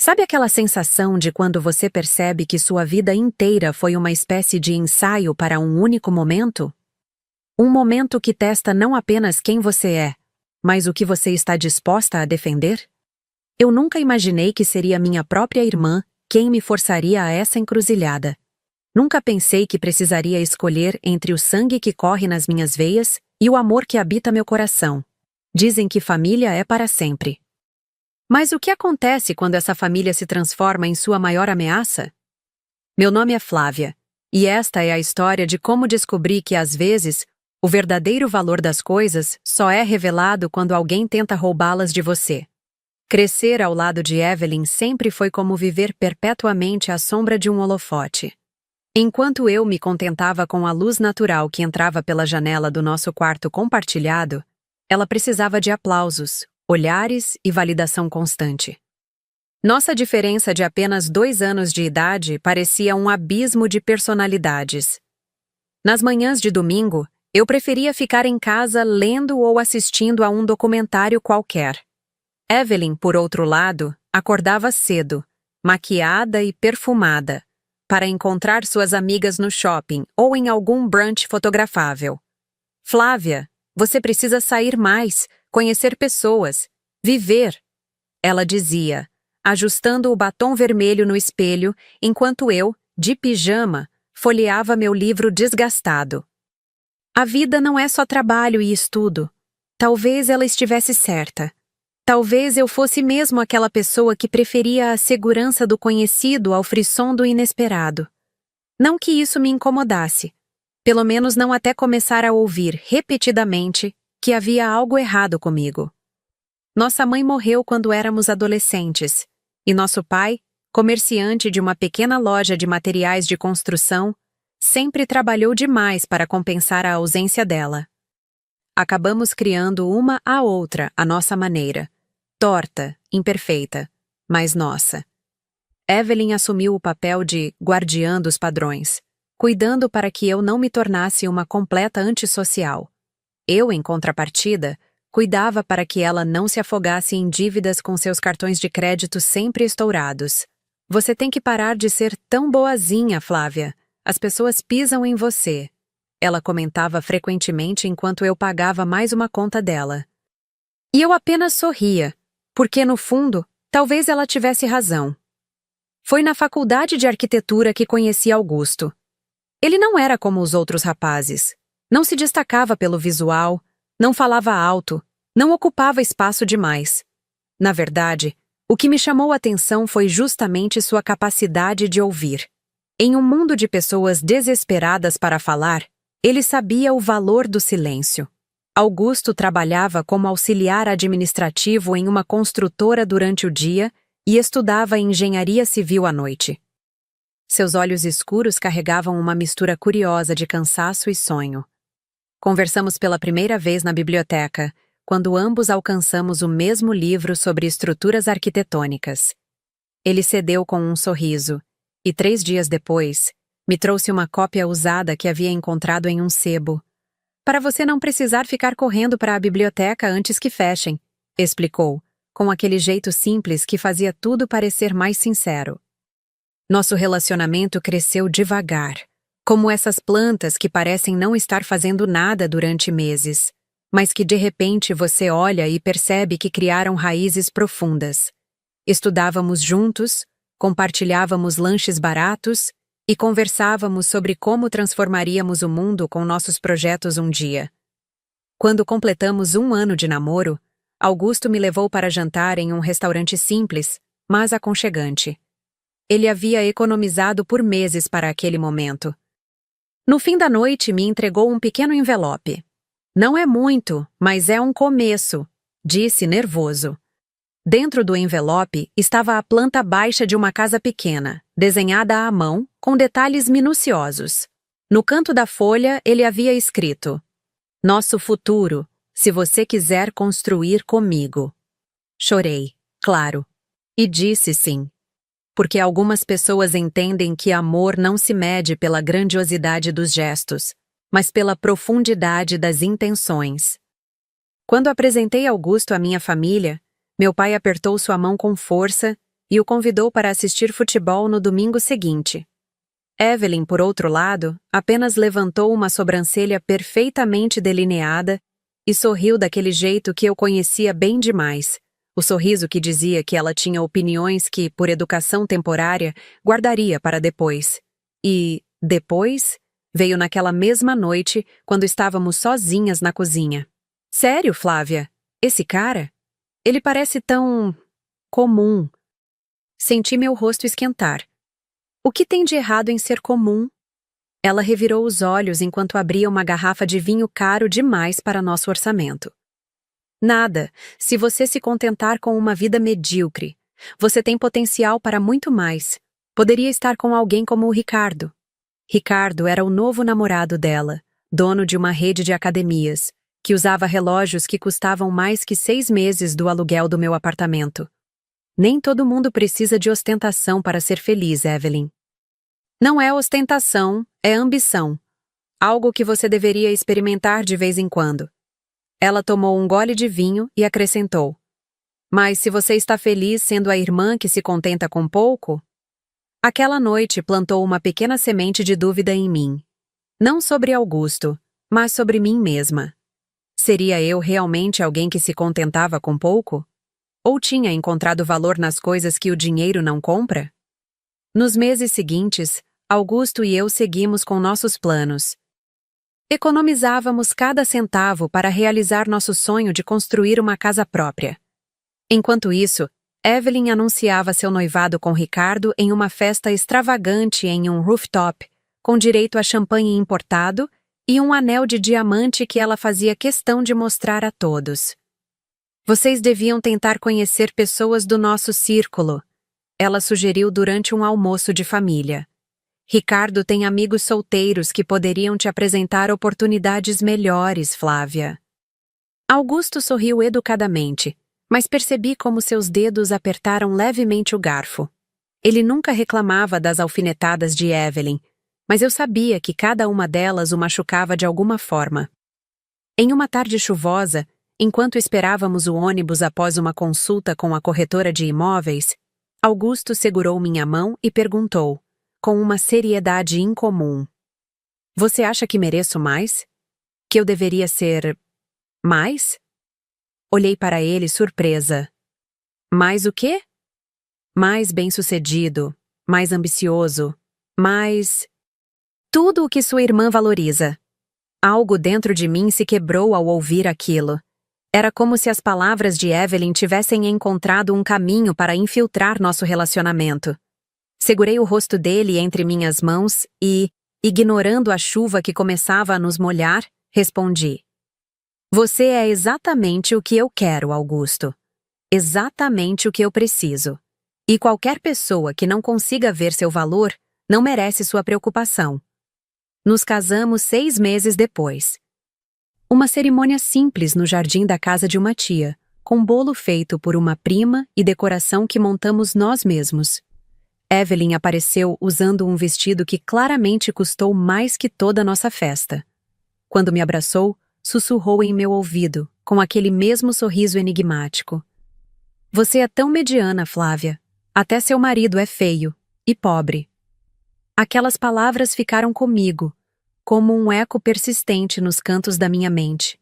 Sabe aquela sensação de quando você percebe que sua vida inteira foi uma espécie de ensaio para um único momento? Um momento que testa não apenas quem você é, mas o que você está disposta a defender? Eu nunca imaginei que seria minha própria irmã quem me forçaria a essa encruzilhada. Nunca pensei que precisaria escolher entre o sangue que corre nas minhas veias e o amor que habita meu coração. Dizem que família é para sempre. Mas o que acontece quando essa família se transforma em sua maior ameaça? Meu nome é Flávia, e esta é a história de como descobri que, às vezes, o verdadeiro valor das coisas só é revelado quando alguém tenta roubá-las de você. Crescer ao lado de Evelyn sempre foi como viver perpetuamente à sombra de um holofote. Enquanto eu me contentava com a luz natural que entrava pela janela do nosso quarto compartilhado, ela precisava de aplausos, olhares e validação constante. Nossa diferença de apenas 2 anos de idade parecia um abismo de personalidades. Nas manhãs de domingo, eu preferia ficar em casa lendo ou assistindo a um documentário qualquer. Evelyn, por outro lado, acordava cedo, maquiada e perfumada, para encontrar suas amigas no shopping ou em algum brunch fotografável. Flávia, você precisa sair mais, conhecer pessoas, viver, ela dizia, ajustando o batom vermelho no espelho, enquanto eu, de pijama, folheava meu livro desgastado. A vida não é só trabalho e estudo. Talvez ela estivesse certa. Talvez eu fosse mesmo aquela pessoa que preferia a segurança do conhecido ao frisson do inesperado. Não que isso me incomodasse, pelo menos não até começar a ouvir repetidamente que havia algo errado comigo. Nossa mãe morreu quando éramos adolescentes, e nosso pai, comerciante de uma pequena loja de materiais de construção, sempre trabalhou demais para compensar a ausência dela. Acabamos criando uma à outra à nossa maneira. Torta, imperfeita, mas nossa. Evelyn assumiu o papel de guardiã dos padrões, cuidando para que eu não me tornasse uma completa antissocial. Eu, em contrapartida, cuidava para que ela não se afogasse em dívidas com seus cartões de crédito sempre estourados. Você tem que parar de ser tão boazinha, Flávia. As pessoas pisam em você. Ela comentava frequentemente enquanto eu pagava mais uma conta dela. E eu apenas sorria, porque, no fundo, talvez ela tivesse razão. Foi na faculdade de arquitetura que conheci Augusto. Ele não era como os outros rapazes. Não se destacava pelo visual, não falava alto, não ocupava espaço demais. Na verdade, o que me chamou a atenção foi justamente sua capacidade de ouvir. Em um mundo de pessoas desesperadas para falar, ele sabia o valor do silêncio. Augusto trabalhava como auxiliar administrativo em uma construtora durante o dia e estudava engenharia civil à noite. Seus olhos escuros carregavam uma mistura curiosa de cansaço e sonho. Conversamos pela primeira vez na biblioteca, quando ambos alcançamos o mesmo livro sobre estruturas arquitetônicas. Ele cedeu com um sorriso, e 3 dias depois, me trouxe uma cópia usada que havia encontrado em um sebo. Para você não precisar ficar correndo para a biblioteca antes que fechem, explicou, com aquele jeito simples que fazia tudo parecer mais sincero. Nosso relacionamento cresceu devagar, como essas plantas que parecem não estar fazendo nada durante meses, mas que de repente você olha e percebe que criaram raízes profundas. Estudávamos juntos, compartilhávamos lanches baratos e conversávamos sobre como transformaríamos o mundo com nossos projetos um dia. Quando completamos 1 ano de namoro, Augusto me levou para jantar em um restaurante simples, mas aconchegante. Ele havia economizado por meses para aquele momento. No fim da noite, me entregou um pequeno envelope. Não é muito, mas é um começo, disse nervoso. Dentro do envelope estava a planta baixa de uma casa pequena, desenhada à mão, com detalhes minuciosos. No canto da folha, ele havia escrito: "Nosso futuro, se você quiser construir comigo." Chorei, claro, e disse sim. Porque algumas pessoas entendem que amor não se mede pela grandiosidade dos gestos, mas pela profundidade das intenções. Quando apresentei Augusto à minha família, meu pai apertou sua mão com força e o convidou para assistir futebol no domingo seguinte. Evelyn, por outro lado, apenas levantou uma sobrancelha perfeitamente delineada e sorriu daquele jeito que eu conhecia bem demais. O sorriso que dizia que ela tinha opiniões que, por educação temporária, guardaria para depois. E, depois, veio naquela mesma noite, quando estávamos sozinhas na cozinha. Sério, Flávia? Esse cara? Ele parece tão... comum. Senti meu rosto esquentar. O que tem de errado em ser comum? Ela revirou os olhos enquanto abria uma garrafa de vinho caro demais para nosso orçamento. Nada, se você se contentar com uma vida medíocre. Você tem potencial para muito mais. Poderia estar com alguém como o Ricardo. Ricardo era o novo namorado dela, dono de uma rede de academias, que usava relógios que custavam mais que 6 meses do aluguel do meu apartamento. Nem todo mundo precisa de ostentação para ser feliz, Evelyn. Não é ostentação, é ambição. Algo que você deveria experimentar de vez em quando. Ela tomou um gole de vinho e acrescentou. Mas se você está feliz sendo a irmã que se contenta com pouco... Aquela noite plantou uma pequena semente de dúvida em mim. Não sobre Augusto, mas sobre mim mesma. Seria eu realmente alguém que se contentava com pouco? Ou tinha encontrado valor nas coisas que o dinheiro não compra? Nos meses seguintes, Augusto e eu seguimos com nossos planos. Economizávamos cada centavo para realizar nosso sonho de construir uma casa própria. Enquanto isso, Evelyn anunciava seu noivado com Ricardo em uma festa extravagante em um rooftop, com direito a champanhe importado e um anel de diamante que ela fazia questão de mostrar a todos. Vocês deviam tentar conhecer pessoas do nosso círculo, ela sugeriu durante um almoço de família. Ricardo tem amigos solteiros que poderiam te apresentar oportunidades melhores, Flávia. Augusto sorriu educadamente, mas percebi como seus dedos apertaram levemente o garfo. Ele nunca reclamava das alfinetadas de Evelyn, mas eu sabia que cada uma delas o machucava de alguma forma. Em uma tarde chuvosa, enquanto esperávamos o ônibus após uma consulta com a corretora de imóveis, Augusto segurou minha mão e perguntou, com uma seriedade incomum. Você acha que mereço mais? Que eu deveria ser... mais? Olhei para ele surpresa. Mais o quê? Mais bem-sucedido, mais ambicioso, mais... tudo o que sua irmã valoriza. Algo dentro de mim se quebrou ao ouvir aquilo. Era como se as palavras de Evelyn tivessem encontrado um caminho para infiltrar nosso relacionamento. Segurei o rosto dele entre minhas mãos e, ignorando a chuva que começava a nos molhar, respondi. Você é exatamente o que eu quero, Augusto. Exatamente o que eu preciso. E qualquer pessoa que não consiga ver seu valor não merece sua preocupação. Nos casamos 6 meses depois. Uma cerimônia simples no jardim da casa de uma tia, com bolo feito por uma prima e decoração que montamos nós mesmos. Evelyn apareceu usando um vestido que claramente custou mais que toda a nossa festa. Quando me abraçou, sussurrou em meu ouvido, com aquele mesmo sorriso enigmático. Você é tão mediana, Flávia. Até seu marido é feio e pobre. Aquelas palavras ficaram comigo, como um eco persistente nos cantos da minha mente.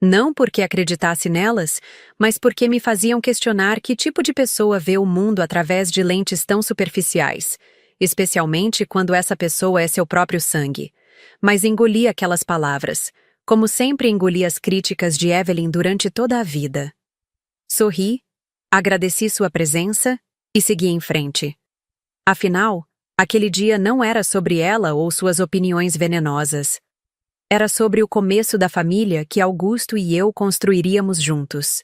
Não porque acreditasse nelas, mas porque me faziam questionar que tipo de pessoa vê o mundo através de lentes tão superficiais, especialmente quando essa pessoa é seu próprio sangue. Mas engoli aquelas palavras, como sempre engoli as críticas de Evelyn durante toda a vida. Sorri, agradeci sua presença e segui em frente. Afinal, aquele dia não era sobre ela ou suas opiniões venenosas. Era sobre o começo da família que Augusto e eu construiríamos juntos.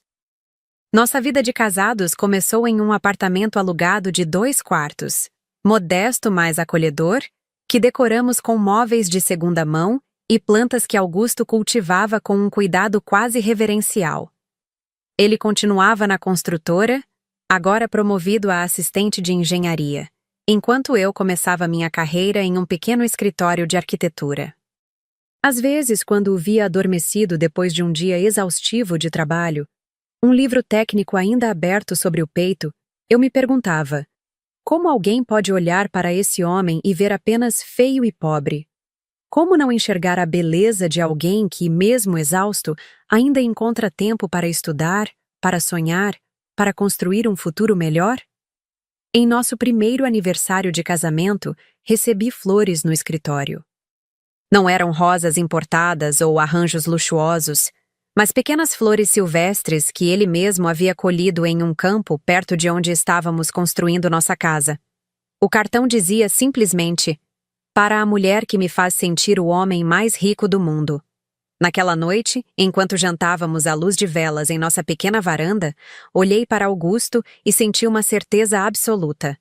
Nossa vida de casados começou em um apartamento alugado de 2 quartos, modesto mas acolhedor, que decoramos com móveis de segunda mão e plantas que Augusto cultivava com um cuidado quase reverencial. Ele continuava na construtora, agora promovido a assistente de engenharia, enquanto eu começava minha carreira em um pequeno escritório de arquitetura. Às vezes, quando o via adormecido depois de um dia exaustivo de trabalho, um livro técnico ainda aberto sobre o peito, Eu me perguntava, como alguém pode olhar para esse homem e ver apenas feio e pobre? Como não enxergar a beleza de alguém que, mesmo exausto, ainda encontra tempo para estudar, para sonhar, para construir um futuro melhor? Em nosso primeiro aniversário de casamento, recebi flores no escritório. Não eram rosas importadas ou arranjos luxuosos, mas pequenas flores silvestres que ele mesmo havia colhido em um campo perto de onde estávamos construindo nossa casa. O cartão dizia simplesmente: para a mulher que me faz sentir o homem mais rico do mundo. Naquela noite, enquanto jantávamos à luz de velas em nossa pequena varanda, olhei para Augusto e senti uma certeza absoluta.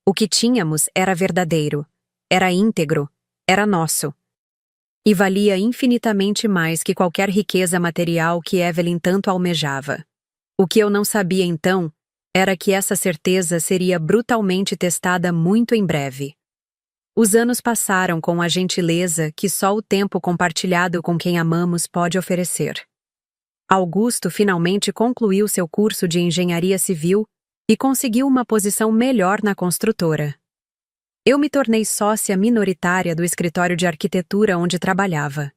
O que tínhamos era verdadeiro, era íntegro, era nosso. E valia infinitamente mais que qualquer riqueza material que Evelyn tanto almejava. O que eu não sabia então era que essa certeza seria brutalmente testada muito em breve. Os anos passaram com a gentileza que só o tempo compartilhado com quem amamos pode oferecer. Augusto finalmente concluiu seu curso de engenharia civil e conseguiu uma posição melhor na construtora. Eu me tornei sócia minoritária do escritório de arquitetura onde trabalhava.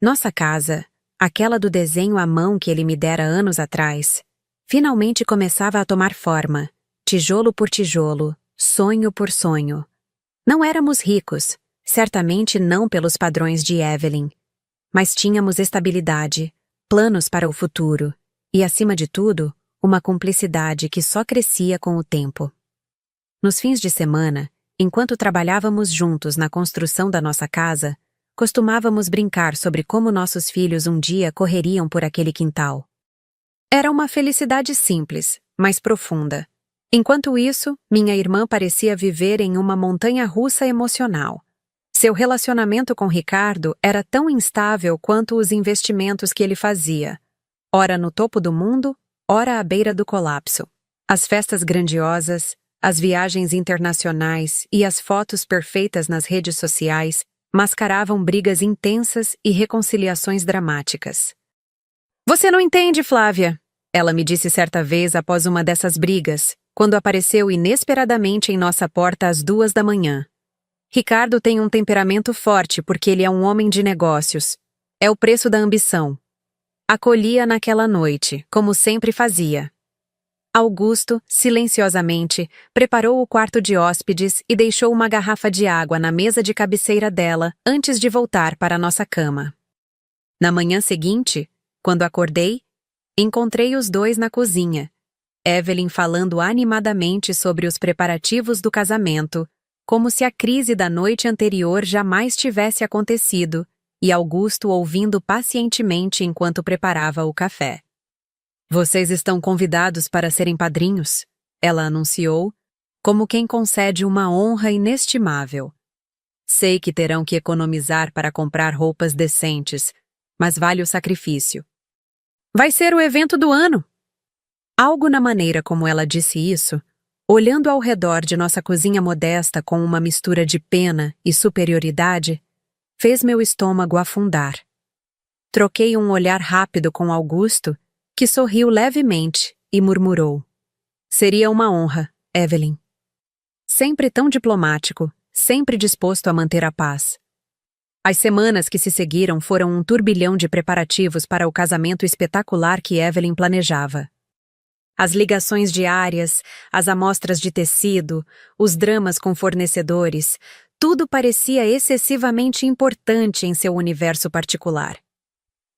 Nossa casa, aquela do desenho à mão que ele me dera anos atrás, finalmente começava a tomar forma, tijolo por tijolo, sonho por sonho. Não éramos ricos, certamente não pelos padrões de Evelyn, mas tínhamos estabilidade, planos para o futuro e, acima de tudo, uma cumplicidade que só crescia com o tempo. Nos fins de semana, enquanto trabalhávamos juntos na construção da nossa casa, costumávamos brincar sobre como nossos filhos um dia correriam por aquele quintal. Era uma felicidade simples, mas profunda. Enquanto isso, minha irmã parecia viver em uma montanha-russa emocional. Seu relacionamento com Ricardo era tão instável quanto os investimentos que ele fazia, ora no topo do mundo, ora à beira do colapso. As festas grandiosas, as viagens internacionais e as fotos perfeitas nas redes sociais mascaravam brigas intensas e reconciliações dramáticas. "Você não entende, Flávia", ela me disse certa vez após uma dessas brigas, quando apareceu inesperadamente em nossa porta às 2 da manhã. "Ricardo tem um temperamento forte porque ele é um homem de negócios. É o preço da ambição." Acolhia naquela noite, como sempre fazia. Augusto, silenciosamente, preparou o quarto de hóspedes e deixou uma garrafa de água na mesa de cabeceira dela antes de voltar para a nossa cama. Na manhã seguinte, quando acordei, encontrei os dois na cozinha, Evelyn falando animadamente sobre os preparativos do casamento, como se a crise da noite anterior jamais tivesse acontecido, e Augusto ouvindo pacientemente enquanto preparava o café. "Vocês estão convidados para serem padrinhos", ela anunciou, como quem concede uma honra inestimável. "Sei que terão que economizar para comprar roupas decentes, mas vale o sacrifício. Vai ser o evento do ano." Algo na maneira como ela disse isso, olhando ao redor de nossa cozinha modesta com uma mistura de pena e superioridade, fez meu estômago afundar. Troquei um olhar rápido com Augusto, que sorriu levemente e murmurou: "Seria uma honra, Evelyn." Sempre tão diplomático, sempre disposto a manter a paz. As semanas que se seguiram foram um turbilhão de preparativos para o casamento espetacular que Evelyn planejava. As ligações diárias, as amostras de tecido, os dramas com fornecedores, tudo parecia excessivamente importante em seu universo particular.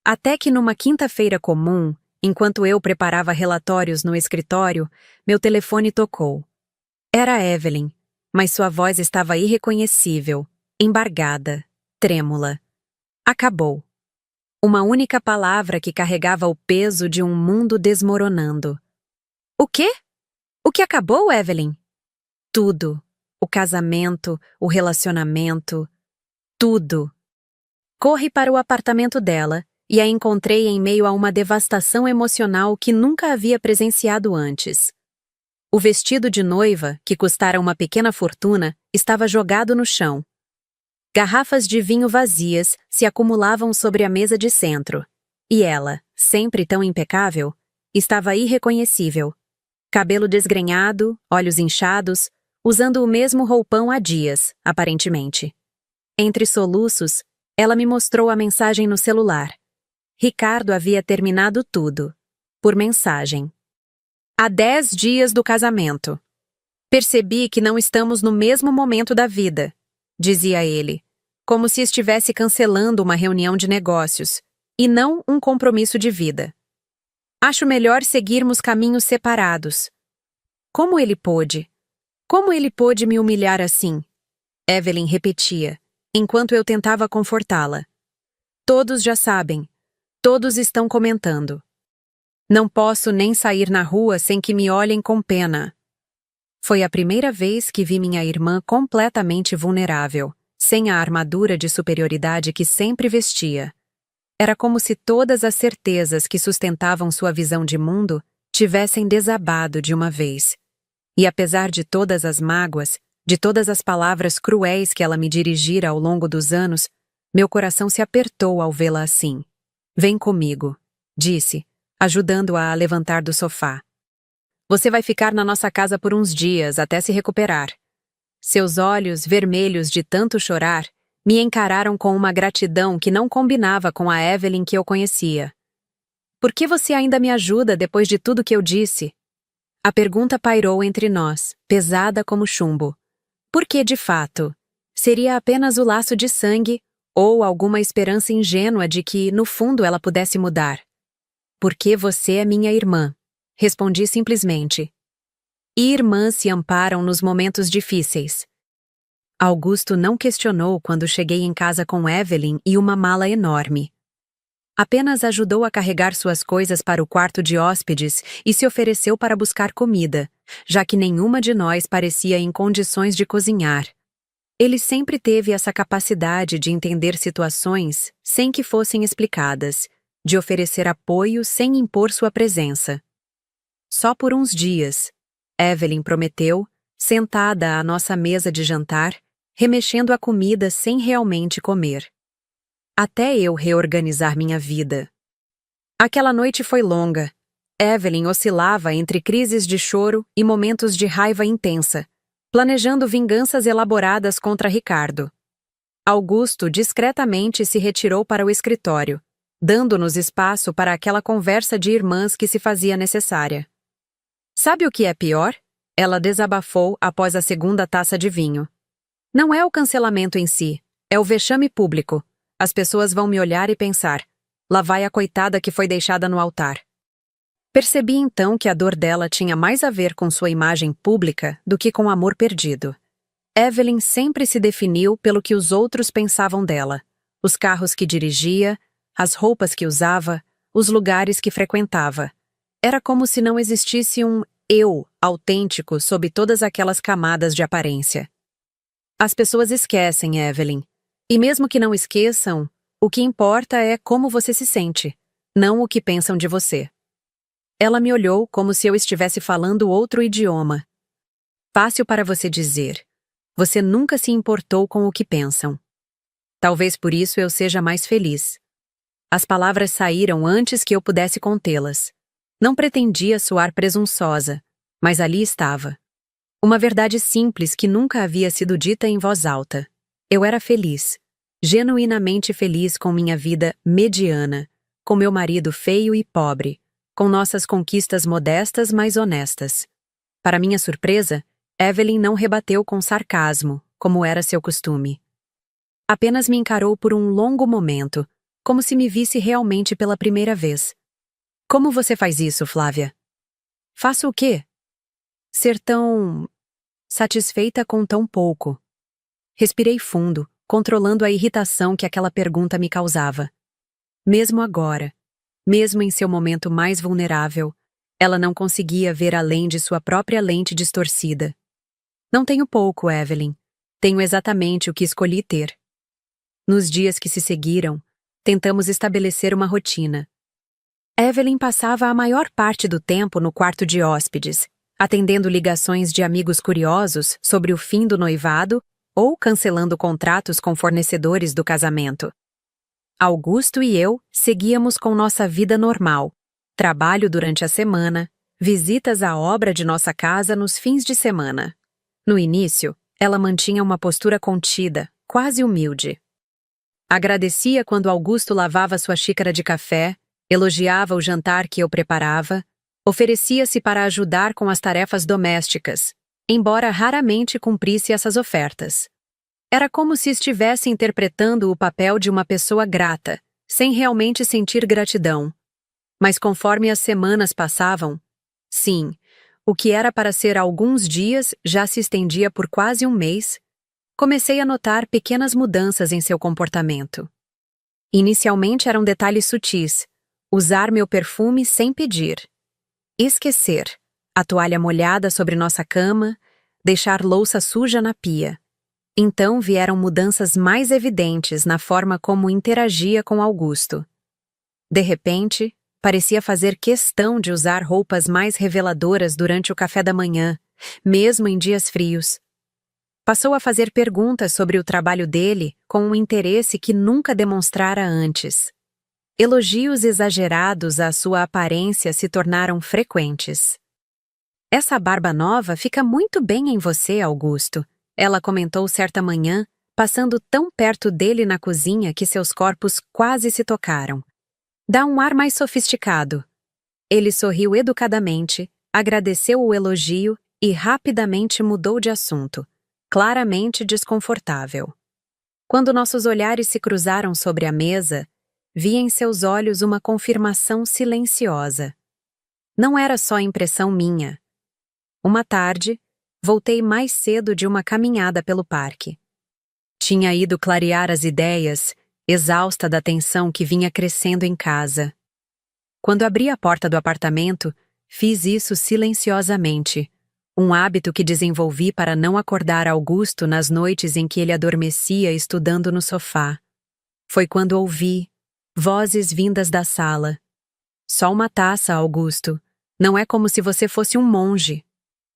Até que numa quinta-feira comum, enquanto eu preparava relatórios no escritório, meu telefone tocou. Era Evelyn, mas sua voz estava irreconhecível, embargada, trêmula. Acabou. Uma única palavra que carregava o peso de um mundo desmoronando. "O quê? O que acabou, Evelyn?" "Tudo. O casamento, o relacionamento, tudo." Corri para o apartamento dela e a encontrei em meio a uma devastação emocional que nunca havia presenciado antes. O vestido de noiva, que custara uma pequena fortuna, estava jogado no chão. Garrafas de vinho vazias se acumulavam sobre a mesa de centro. E ela, sempre tão impecável, estava irreconhecível. Cabelo desgrenhado, olhos inchados, usando o mesmo roupão há dias, aparentemente. Entre soluços, ela me mostrou a mensagem no celular. Ricardo havia terminado tudo. Por mensagem. Há 10 dias do casamento. Percebi que não estamos no mesmo momento da vida, dizia ele, como se estivesse cancelando uma reunião de negócios, e não um compromisso de vida. Acho melhor seguirmos caminhos separados. Como ele pôde? Como ele pôde me humilhar assim? Evelyn repetia, enquanto eu tentava confortá-la. Todos já sabem. Todos estão comentando. Não posso nem sair na rua sem que me olhem com pena. Foi a primeira vez que vi minha irmã completamente vulnerável, sem a armadura de superioridade que sempre vestia. Era como se todas as certezas que sustentavam sua visão de mundo tivessem desabado de uma vez. E apesar de todas as mágoas, de todas as palavras cruéis que ela me dirigira ao longo dos anos, meu coração se apertou ao vê-la assim. Vem comigo, disse, ajudando-a a levantar do sofá. Você vai ficar na nossa casa por uns dias até se recuperar. Seus olhos, vermelhos de tanto chorar, me encararam com uma gratidão que não combinava com a Evelyn que eu conhecia. Por que você ainda me ajuda depois de tudo que eu disse? A pergunta pairou entre nós, pesada como chumbo. Por que, de fato? Seria apenas o laço de sangue ou alguma esperança ingênua de que, no fundo, ela pudesse mudar? Porque você é minha irmã. Respondi simplesmente. E irmãs se amparam nos momentos difíceis. Augusto não questionou quando cheguei em casa com Evelyn e uma mala enorme. Apenas ajudou a carregar suas coisas para o quarto de hóspedes e se ofereceu para buscar comida, já que nenhuma de nós parecia em condições de cozinhar. Ele sempre teve essa capacidade de entender situações sem que fossem explicadas, de oferecer apoio sem impor sua presença. Só por uns dias, Evelyn prometeu, sentada à nossa mesa de jantar, remexendo a comida sem realmente comer. Até eu reorganizar minha vida. Aquela noite foi longa. Evelyn oscilava entre crises de choro e momentos de raiva intensa, planejando vinganças elaboradas contra Ricardo. Augusto discretamente se retirou para o escritório, dando-nos espaço para aquela conversa de irmãs que se fazia necessária. Sabe o que é pior? Ela desabafou após a segunda taça de vinho. Não é o cancelamento em si, é o vexame público. As pessoas vão me olhar e pensar, lá vai a coitada que foi deixada no altar. Percebi então que a dor dela tinha mais a ver com sua imagem pública do que com amor perdido. Evelyn sempre se definiu pelo que os outros pensavam dela. Os carros que dirigia, as roupas que usava, os lugares que frequentava. Era como se não existisse um eu autêntico sob todas aquelas camadas de aparência. As pessoas esquecem, Evelyn. E mesmo que não esqueçam, o que importa é como você se sente, não o que pensam de você. Ela me olhou como se eu estivesse falando outro idioma. Fácil para você dizer. Você nunca se importou com o que pensam. Talvez por isso eu seja mais feliz. As palavras saíram antes que eu pudesse contê-las. Não pretendia soar presunçosa, mas ali estava. Uma verdade simples que nunca havia sido dita em voz alta. Eu era feliz, genuinamente feliz com minha vida mediana, com meu marido feio e pobre, com nossas conquistas modestas mas honestas. Para minha surpresa, Evelyn não rebateu com sarcasmo, como era seu costume. Apenas me encarou por um longo momento, como se me visse realmente pela primeira vez. Como você faz isso, Flávia? Faço o quê? Ser tão satisfeita com tão pouco. Respirei fundo, controlando a irritação que aquela pergunta me causava. Mesmo agora, mesmo em seu momento mais vulnerável, ela não conseguia ver além de sua própria lente distorcida. Não tenho pouco, Evelyn. Tenho exatamente o que escolhi ter. Nos dias que se seguiram, tentamos estabelecer uma rotina. Evelyn passava a maior parte do tempo no quarto de hóspedes, atendendo ligações de amigos curiosos sobre o fim do noivado ou cancelando contratos com fornecedores do casamento. Augusto e eu seguíamos com nossa vida normal, trabalho durante a semana, visitas à obra de nossa casa nos fins de semana. No início, ela mantinha uma postura contida, quase humilde. Agradecia quando Augusto lavava sua xícara de café, elogiava o jantar que eu preparava, oferecia-se para ajudar com as tarefas domésticas, embora raramente cumprisse essas ofertas. Era como se estivesse interpretando o papel de uma pessoa grata, sem realmente sentir gratidão. Mas conforme as semanas passavam, sim, o que era para ser alguns dias já se estendia por quase um mês, comecei a notar pequenas mudanças em seu comportamento. Inicialmente eram detalhes sutis: usar meu perfume sem pedir, esquecer a toalha molhada sobre nossa cama, deixar louça suja na pia. Então vieram mudanças mais evidentes na forma como interagia com Augusto. De repente, parecia fazer questão de usar roupas mais reveladoras durante o café da manhã, mesmo em dias frios. Passou a fazer perguntas sobre o trabalho dele com um interesse que nunca demonstrara antes. Elogios exagerados à sua aparência se tornaram frequentes. "Essa barba nova fica muito bem em você, Augusto", ela comentou certa manhã, passando tão perto dele na cozinha que seus corpos quase se tocaram. "Dá um ar mais sofisticado." Ele sorriu educadamente, agradeceu o elogio e rapidamente mudou de assunto, claramente desconfortável. Quando nossos olhares se cruzaram sobre a mesa, vi em seus olhos uma confirmação silenciosa. Não era só impressão minha. Uma tarde, voltei mais cedo de uma caminhada pelo parque. Tinha ido clarear as ideias, exausta da tensão que vinha crescendo em casa. Quando abri a porta do apartamento, fiz isso silenciosamente, um hábito que desenvolvi para não acordar Augusto nas noites em que ele adormecia estudando no sofá. Foi quando ouvi vozes vindas da sala. "Só uma taça, Augusto. Não é como se você fosse um monge."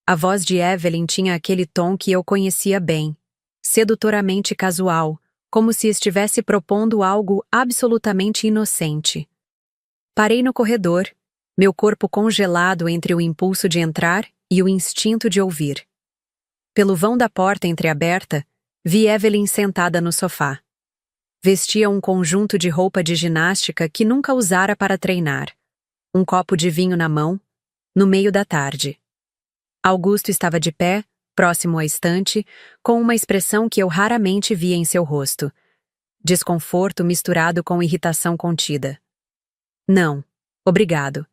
A voz de Evelyn tinha aquele tom que eu conhecia bem, sedutoramente casual, como se estivesse propondo algo absolutamente inocente. Parei no corredor, meu corpo congelado entre o impulso de entrar e o instinto de ouvir. Pelo vão da porta entreaberta, vi Evelyn sentada no sofá. Vestia um conjunto de roupa de ginástica que nunca usara para treinar, um copo de vinho na mão, no meio da tarde. Augusto estava de pé, próximo à estante, com uma expressão que eu raramente via em seu rosto: desconforto misturado com irritação contida. "Não, obrigado",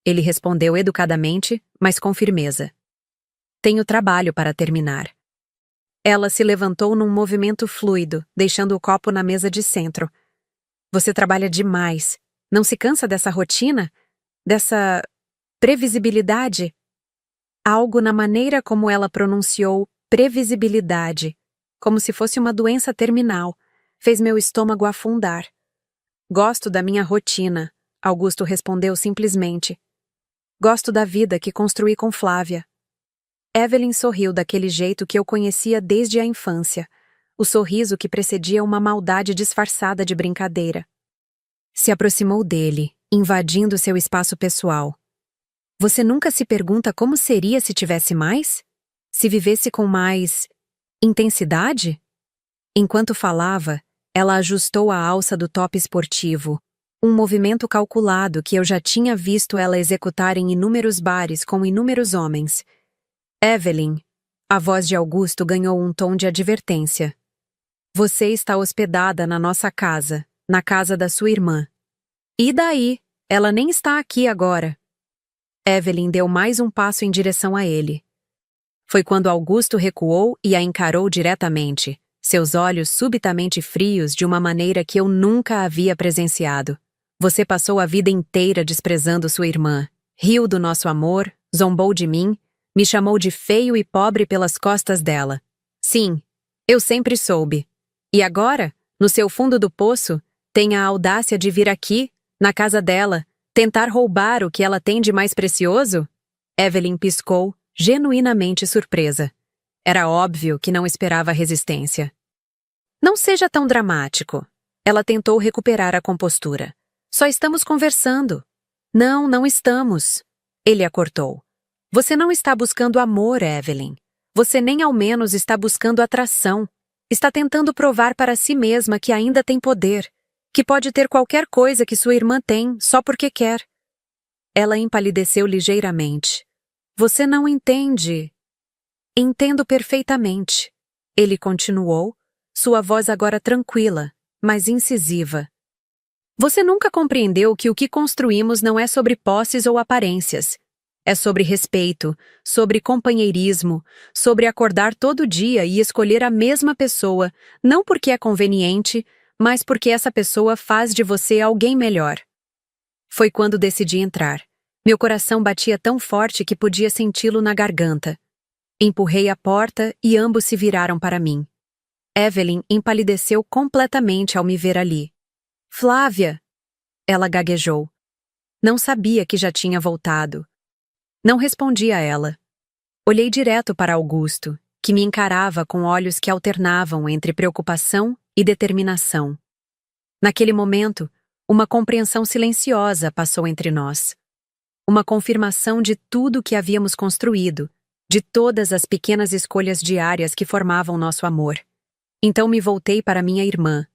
ele respondeu educadamente, mas com firmeza. "Tenho trabalho para terminar." Ela se levantou num movimento fluido, deixando o copo na mesa de centro. "Você trabalha demais. Não se cansa dessa rotina? Dessa previsibilidade?" Algo na maneira como ela pronunciou previsibilidade, como se fosse uma doença terminal, fez meu estômago afundar. "Gosto da minha rotina", Augusto respondeu simplesmente. "Gosto da vida que construí com Flávia." Evelyn sorriu daquele jeito que eu conhecia desde a infância, o sorriso que precedia uma maldade disfarçada de brincadeira. Se aproximou dele, invadindo seu espaço pessoal. "Você nunca se pergunta como seria se tivesse mais? Se vivesse com mais intensidade?" Enquanto falava, ela ajustou a alça do top esportivo, um movimento calculado que eu já tinha visto ela executar em inúmeros bares com inúmeros homens. "Evelyn", a voz de Augusto ganhou um tom de advertência. "Você está hospedada na nossa casa, na casa da sua irmã." "E daí? Ela nem está aqui agora." Evelyn deu mais um passo em direção a ele. Foi quando Augusto recuou e a encarou diretamente, seus olhos subitamente frios de uma maneira que eu nunca havia presenciado. "Você passou a vida inteira desprezando sua irmã, riu do nosso amor, zombou de mim, me chamou de feio e pobre pelas costas dela. Sim, eu sempre soube. E agora, no seu fundo do poço, tem a audácia de vir aqui, na casa dela, tentar roubar o que ela tem de mais precioso?" Evelyn piscou, genuinamente surpresa. Era óbvio que não esperava resistência. "Não seja tão dramático." Ela tentou recuperar a compostura. "Só estamos conversando." "Não, não estamos." Ele a cortou. Você não está buscando amor, Evelyn. Você nem ao menos está buscando atração. Está tentando provar para si mesma que ainda tem poder, que pode ter qualquer coisa que sua irmã tem só porque quer. Ela empalideceu ligeiramente. Você não entende. Entendo perfeitamente. Ele continuou, sua voz agora tranquila, mas incisiva. Você nunca compreendeu que o que construímos não é sobre posses ou aparências. É sobre respeito, sobre companheirismo, sobre acordar todo dia e escolher a mesma pessoa, não porque é conveniente, mas porque essa pessoa faz de você alguém melhor. Foi quando decidi entrar. Meu coração batia tão forte que podia senti-lo na garganta. Empurrei a porta e ambos se viraram para mim. Evelyn empalideceu completamente ao me ver ali. Flávia! Ela gaguejou. Não sabia que já tinha voltado. Não respondi a ela. Olhei direto para Augusto, que me encarava com olhos que alternavam entre preocupação e determinação. Naquele momento, uma compreensão silenciosa passou entre nós. Uma confirmação de tudo o que havíamos construído, de todas as pequenas escolhas diárias que formavam nosso amor. Então me voltei para minha irmã.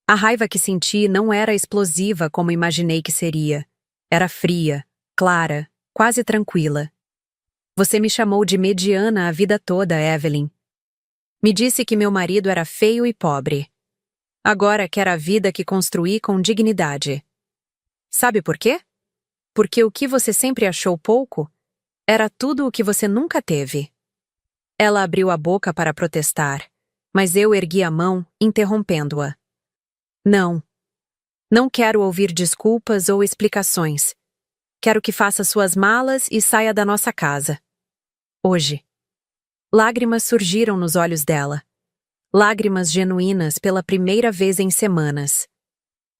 A raiva que senti não era explosiva como imaginei que seria. Era fria, clara, quase tranquila. Você me chamou de mediana a vida toda, Evelyn. Me disse que meu marido era feio e pobre. Agora quer a vida que construí com dignidade. Sabe por quê? Porque o que você sempre achou pouco era tudo o que você nunca teve. Ela abriu a boca para protestar, mas eu ergui a mão, interrompendo-a. Não. Não quero ouvir desculpas ou explicações. Quero que faça suas malas e saia da nossa casa. Hoje. Lágrimas surgiram nos olhos dela. Lágrimas genuínas pela primeira vez em semanas.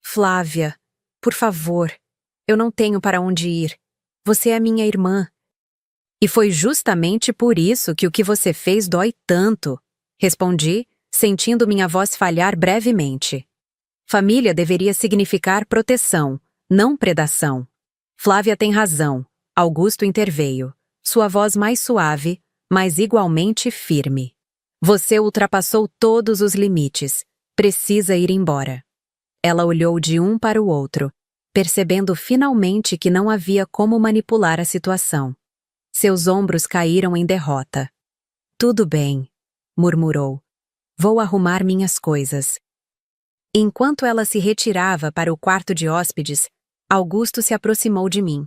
Flávia, por favor, eu não tenho para onde ir. Você é minha irmã. E foi justamente por isso que o que você fez dói tanto, respondi, sentindo minha voz falhar brevemente. Família deveria significar proteção, não predação. Flávia tem razão, Augusto interveio, sua voz mais suave, mas igualmente firme. Você ultrapassou todos os limites, precisa ir embora. Ela olhou de um para o outro, percebendo finalmente que não havia como manipular a situação. Seus ombros caíram em derrota. Tudo bem, murmurou. Vou arrumar minhas coisas. Enquanto ela se retirava para o quarto de hóspedes, Augusto se aproximou de mim.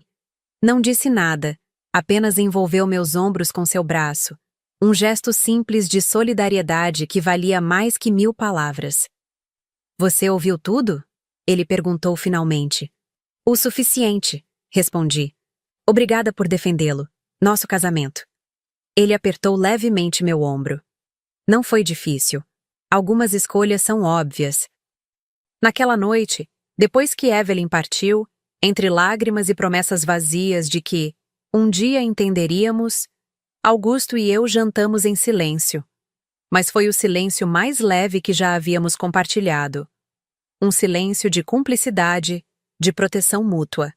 Não disse nada, apenas envolveu meus ombros com seu braço, um gesto simples de solidariedade que valia mais que 1000 palavras. Você ouviu tudo? Ele perguntou finalmente. O suficiente, respondi. Obrigada por defendê-lo. Nosso casamento. Ele apertou levemente meu ombro. Não foi difícil. Algumas escolhas são óbvias. Naquela noite, depois que Evelyn partiu, entre lágrimas e promessas vazias de que um dia entenderíamos, Augusto e eu jantamos em silêncio. Mas foi o silêncio mais leve que já havíamos compartilhado. Um silêncio de cumplicidade, de proteção mútua.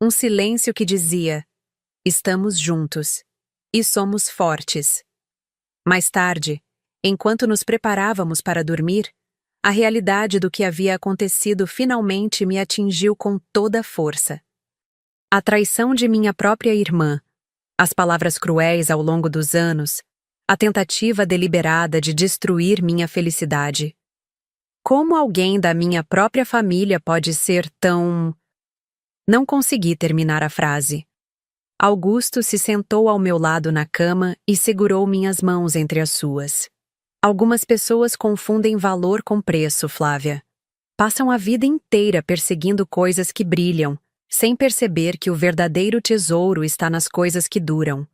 Um silêncio que dizia: estamos juntos. E somos fortes. Mais tarde, enquanto nos preparávamos para dormir, a realidade do que havia acontecido finalmente me atingiu com toda a força. A traição de minha própria irmã, as palavras cruéis ao longo dos anos, a tentativa deliberada de destruir minha felicidade. Como alguém da minha própria família pode ser tão... Não consegui terminar a frase. Augusto se sentou ao meu lado na cama e segurou minhas mãos entre as suas. Algumas pessoas confundem valor com preço, Flávia. Passam a vida inteira perseguindo coisas que brilham, sem perceber que o verdadeiro tesouro está nas coisas que duram.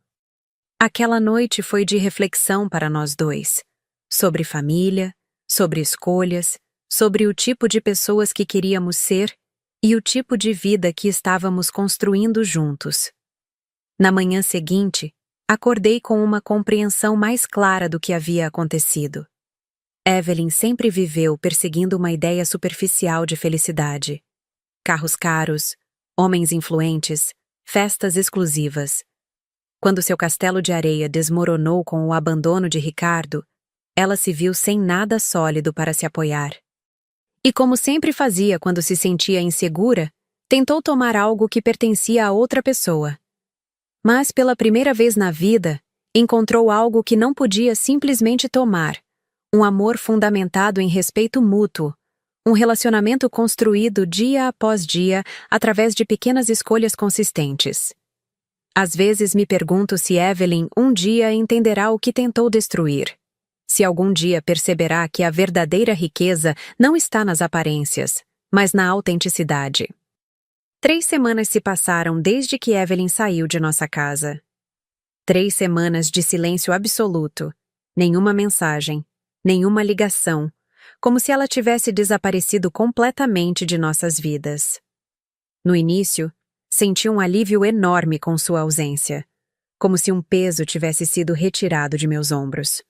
Aquela noite foi de reflexão para nós dois. Sobre família, sobre escolhas, sobre o tipo de pessoas que queríamos ser e o tipo de vida que estávamos construindo juntos. Na manhã seguinte, acordei com uma compreensão mais clara do que havia acontecido. Evelyn sempre viveu perseguindo uma ideia superficial de felicidade. Carros caros, homens influentes, festas exclusivas. Quando seu castelo de areia desmoronou com o abandono de Ricardo, ela se viu sem nada sólido para se apoiar. E como sempre fazia quando se sentia insegura, tentou tomar algo que pertencia a outra pessoa. Mas pela primeira vez na vida, encontrou algo que não podia simplesmente tomar: um amor fundamentado em respeito mútuo, um relacionamento construído dia após dia através de pequenas escolhas consistentes. Às vezes me pergunto se Evelyn um dia entenderá o que tentou destruir. Se algum dia perceberá que a verdadeira riqueza não está nas aparências, mas na autenticidade. 3 semanas se passaram desde que Evelyn saiu de nossa casa. 3 semanas de silêncio absoluto, nenhuma mensagem, nenhuma ligação, como se ela tivesse desaparecido completamente de nossas vidas. No início, senti um alívio enorme com sua ausência, como se um peso tivesse sido retirado de meus ombros.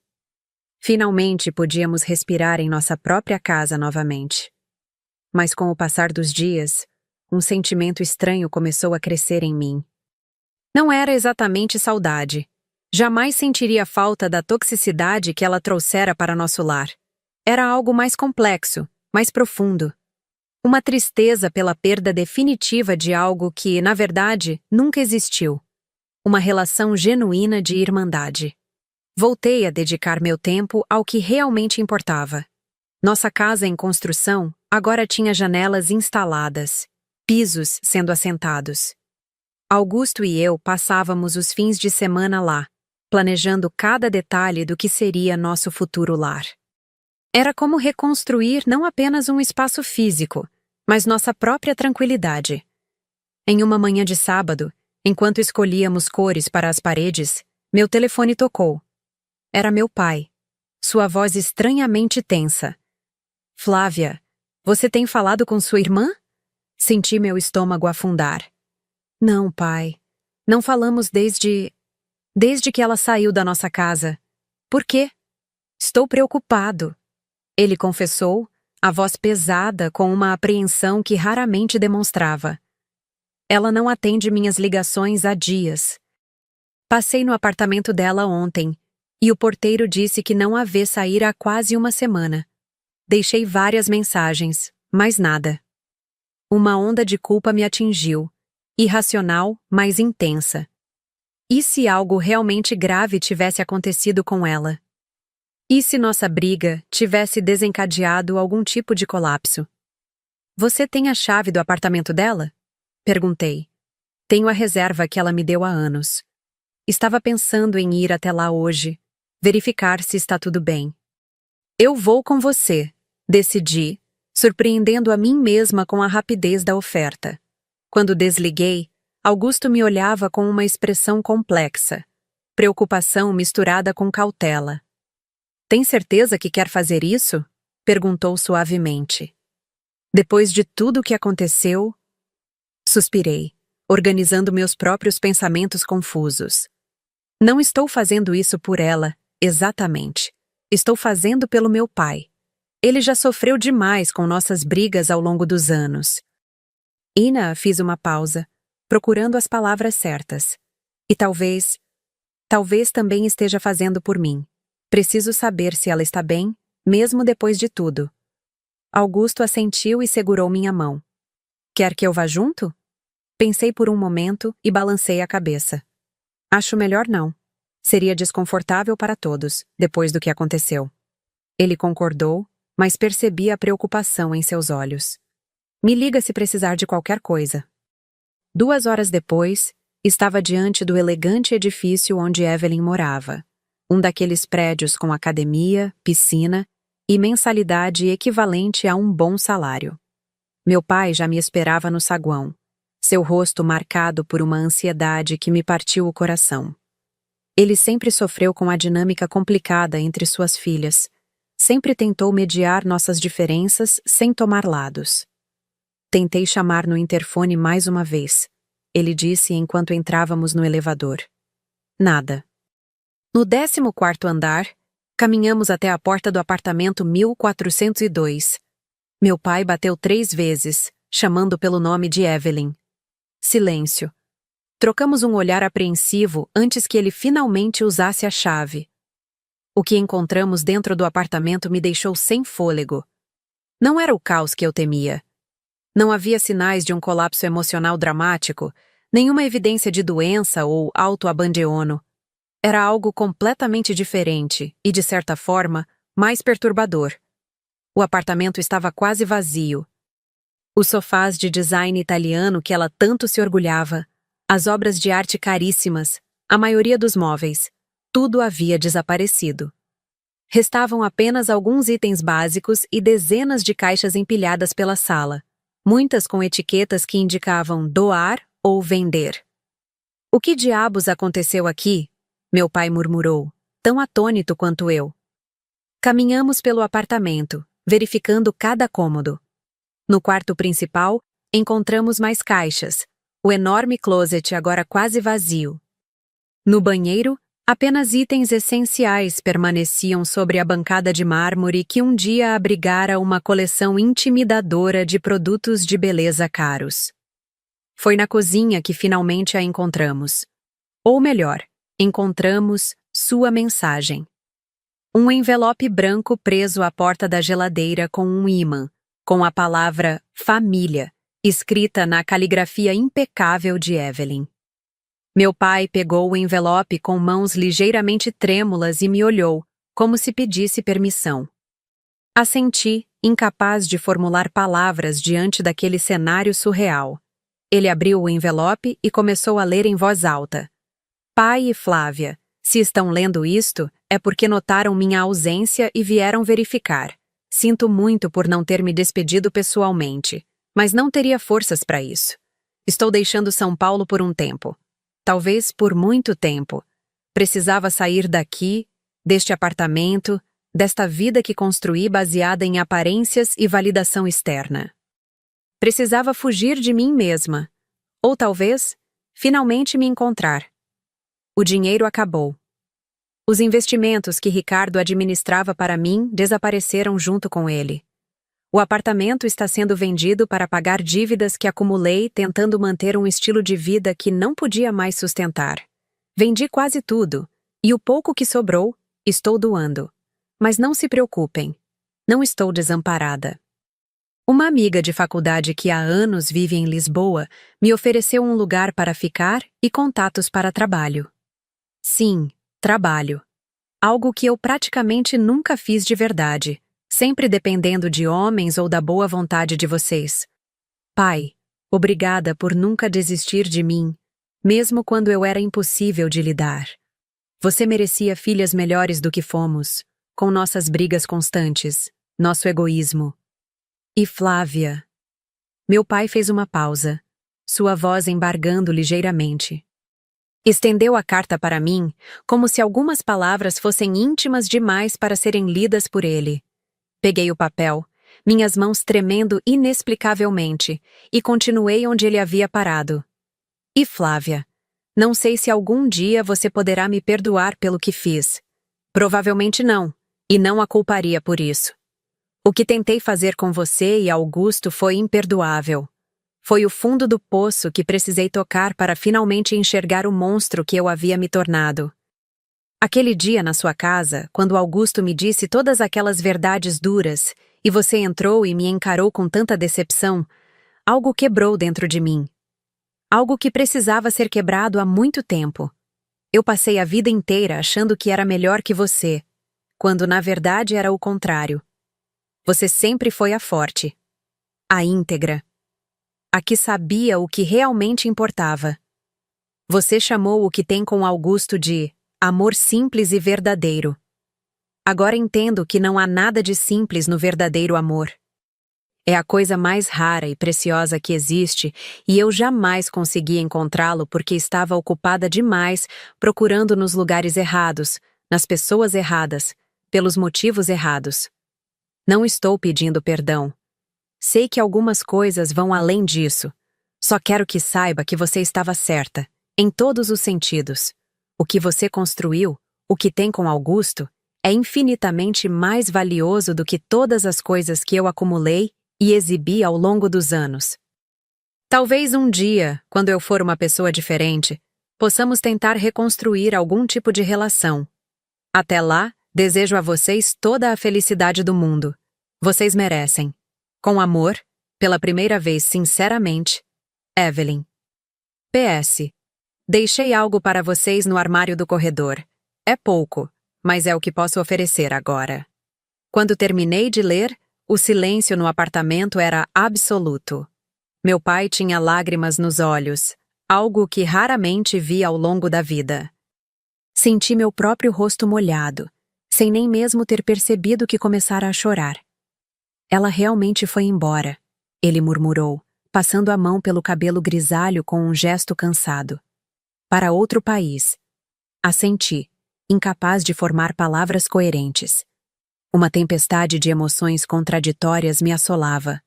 Finalmente podíamos respirar em nossa própria casa novamente. Mas com o passar dos dias, um sentimento estranho começou a crescer em mim. Não era exatamente saudade. Jamais sentiria falta da toxicidade que ela trouxera para nosso lar. Era algo mais complexo, mais profundo. Uma tristeza pela perda definitiva de algo que, na verdade, nunca existiu. Uma relação genuína de irmandade. Voltei a dedicar meu tempo ao que realmente importava. Nossa casa em construção agora tinha janelas instaladas, pisos sendo assentados. Augusto e eu passávamos os fins de semana lá, planejando cada detalhe do que seria nosso futuro lar. Era como reconstruir não apenas um espaço físico, mas nossa própria tranquilidade. Em uma manhã de sábado, enquanto escolhíamos cores para as paredes, meu telefone tocou. Era meu pai. Sua voz estranhamente tensa. Flávia, você tem falado com sua irmã? Senti meu estômago afundar. Não, pai. Não falamos desde que ela saiu da nossa casa. Por quê? Estou preocupado. Ele confessou, a voz pesada com uma apreensão que raramente demonstrava. Ela não atende minhas ligações há dias. Passei no apartamento dela ontem, e o porteiro disse que não a vê sair há quase uma semana. Deixei várias mensagens, mas nada. Uma onda de culpa me atingiu, irracional, mas intensa. E se algo realmente grave tivesse acontecido com ela? E se nossa briga tivesse desencadeado algum tipo de colapso? Você tem a chave do apartamento dela? Perguntei. Tenho a reserva que ela me deu há anos. Estava pensando em ir até lá hoje, verificar se está tudo bem. Eu vou com você, decidi, surpreendendo a mim mesma com a rapidez da oferta. Quando desliguei, Augusto me olhava com uma expressão complexa, preocupação misturada com cautela. Tem certeza que quer fazer isso? Perguntou suavemente. Depois de tudo o que aconteceu, suspirei, organizando meus próprios pensamentos confusos. Não estou fazendo isso por ela, exatamente. Estou fazendo pelo meu pai. Ele já sofreu demais com nossas brigas ao longo dos anos. Ina, fiz uma pausa, procurando as palavras certas. E talvez também esteja fazendo por mim. Preciso saber se ela está bem, mesmo depois de tudo. Augusto assentiu e segurou minha mão. Quer que eu vá junto? Pensei por um momento e balancei a cabeça. Acho melhor não. Seria desconfortável para todos, depois do que aconteceu. Ele concordou, mas percebi a preocupação em seus olhos. Me liga se precisar de qualquer coisa. 2 horas depois, estava diante do elegante edifício onde Evelyn morava. Um daqueles prédios com academia, piscina e mensalidade equivalente a um bom salário. Meu pai já me esperava no saguão, seu rosto marcado por uma ansiedade que me partiu o coração. Ele sempre sofreu com a dinâmica complicada entre suas filhas, sempre tentou mediar nossas diferenças sem tomar lados. Tentei chamar no interfone mais uma vez. Ele disse enquanto entrávamos no elevador. Nada. No 14º andar, caminhamos até a porta do apartamento 1402. Meu pai bateu 3 vezes, chamando pelo nome de Evelyn. Silêncio. Trocamos um olhar apreensivo antes que ele finalmente usasse a chave. O que encontramos dentro do apartamento me deixou sem fôlego. Não era o caos que eu temia. Não havia sinais de um colapso emocional dramático, nenhuma evidência de doença ou autoabandono. Era algo completamente diferente e, de certa forma, mais perturbador. O apartamento estava quase vazio. Os sofás de design italiano que ela tanto se orgulhava, as obras de arte caríssimas, a maioria dos móveis, tudo havia desaparecido. Restavam apenas alguns itens básicos e dezenas de caixas empilhadas pela sala, muitas com etiquetas que indicavam doar ou vender. "O que diabos aconteceu aqui?" meu pai murmurou, tão atônito quanto eu. Caminhamos pelo apartamento, verificando cada cômodo. No quarto principal, encontramos mais caixas, o enorme closet agora quase vazio. No banheiro, apenas itens essenciais permaneciam sobre a bancada de mármore que um dia abrigara uma coleção intimidadora de produtos de beleza caros. Foi na cozinha que finalmente a encontramos. Ou melhor, encontramos sua mensagem. Um envelope branco preso à porta da geladeira com um ímã, com a palavra família, escrita na caligrafia impecável de Evelyn. Meu pai pegou o envelope com mãos ligeiramente trêmulas e me olhou, como se pedisse permissão. Assenti, incapaz de formular palavras diante daquele cenário surreal. Ele abriu o envelope e começou a ler em voz alta. "Pai e Flávia, se estão lendo isto, é porque notaram minha ausência e vieram verificar. Sinto muito por não ter me despedido pessoalmente, mas não teria forças para isso. Estou deixando São Paulo por um tempo. Talvez por muito tempo. Precisava sair daqui, deste apartamento, desta vida que construí baseada em aparências e validação externa. Precisava fugir de mim mesma. Ou talvez, finalmente me encontrar. O dinheiro acabou. Os investimentos que Ricardo administrava para mim desapareceram junto com ele. O apartamento está sendo vendido para pagar dívidas que acumulei tentando manter um estilo de vida que não podia mais sustentar. Vendi quase tudo, e o pouco que sobrou, estou doando. Mas não se preocupem, não estou desamparada. Uma amiga de faculdade que há anos vive em Lisboa me ofereceu um lugar para ficar e contatos para trabalho. Sim, trabalho. Algo que eu praticamente nunca fiz de verdade, sempre dependendo de homens ou da boa vontade de vocês. Pai, obrigada por nunca desistir de mim, mesmo quando eu era impossível de lidar. Você merecia filhas melhores do que fomos, com nossas brigas constantes, nosso egoísmo. E Flávia? Meu pai fez uma pausa, sua voz embargando ligeiramente. Estendeu a carta para mim, como se algumas palavras fossem íntimas demais para serem lidas por ele. Peguei o papel, minhas mãos tremendo inexplicavelmente, e continuei onde ele havia parado. E Flávia, não sei se algum dia você poderá me perdoar pelo que fiz. Provavelmente não, e não a culparia por isso. O que tentei fazer com você e Augusto foi imperdoável. Foi o fundo do poço que precisei tocar para finalmente enxergar o monstro que eu havia me tornado. Aquele dia na sua casa, quando Augusto me disse todas aquelas verdades duras, e você entrou e me encarou com tanta decepção, algo quebrou dentro de mim. Algo que precisava ser quebrado há muito tempo. Eu passei a vida inteira achando que era melhor que você, quando na verdade era o contrário. Você sempre foi a forte, a íntegra, a que sabia o que realmente importava. Você chamou o que tem com Augusto de amor simples e verdadeiro. Agora entendo que não há nada de simples no verdadeiro amor. É a coisa mais rara e preciosa que existe, e eu jamais consegui encontrá-lo porque estava ocupada demais procurando nos lugares errados, nas pessoas erradas, pelos motivos errados. Não estou pedindo perdão. Sei que algumas coisas vão além disso. Só quero que saiba que você estava certa, em todos os sentidos. O que você construiu, o que tem com Augusto, é infinitamente mais valioso do que todas as coisas que eu acumulei e exibi ao longo dos anos. Talvez um dia, quando eu for uma pessoa diferente, possamos tentar reconstruir algum tipo de relação. Até lá, desejo a vocês toda a felicidade do mundo. Vocês merecem. Com amor, pela primeira vez sinceramente, Evelyn. PS. Deixei algo para vocês no armário do corredor. É pouco, mas é o que posso oferecer agora. Quando terminei de ler, o silêncio no apartamento era absoluto. Meu pai tinha lágrimas nos olhos, algo que raramente vi ao longo da vida. Senti meu próprio rosto molhado, sem nem mesmo ter percebido que começara a chorar. Ela realmente foi embora, ele murmurou, passando a mão pelo cabelo grisalho com um gesto cansado. Para outro país. Assenti, incapaz de formar palavras coerentes. Uma tempestade de emoções contraditórias me assolava.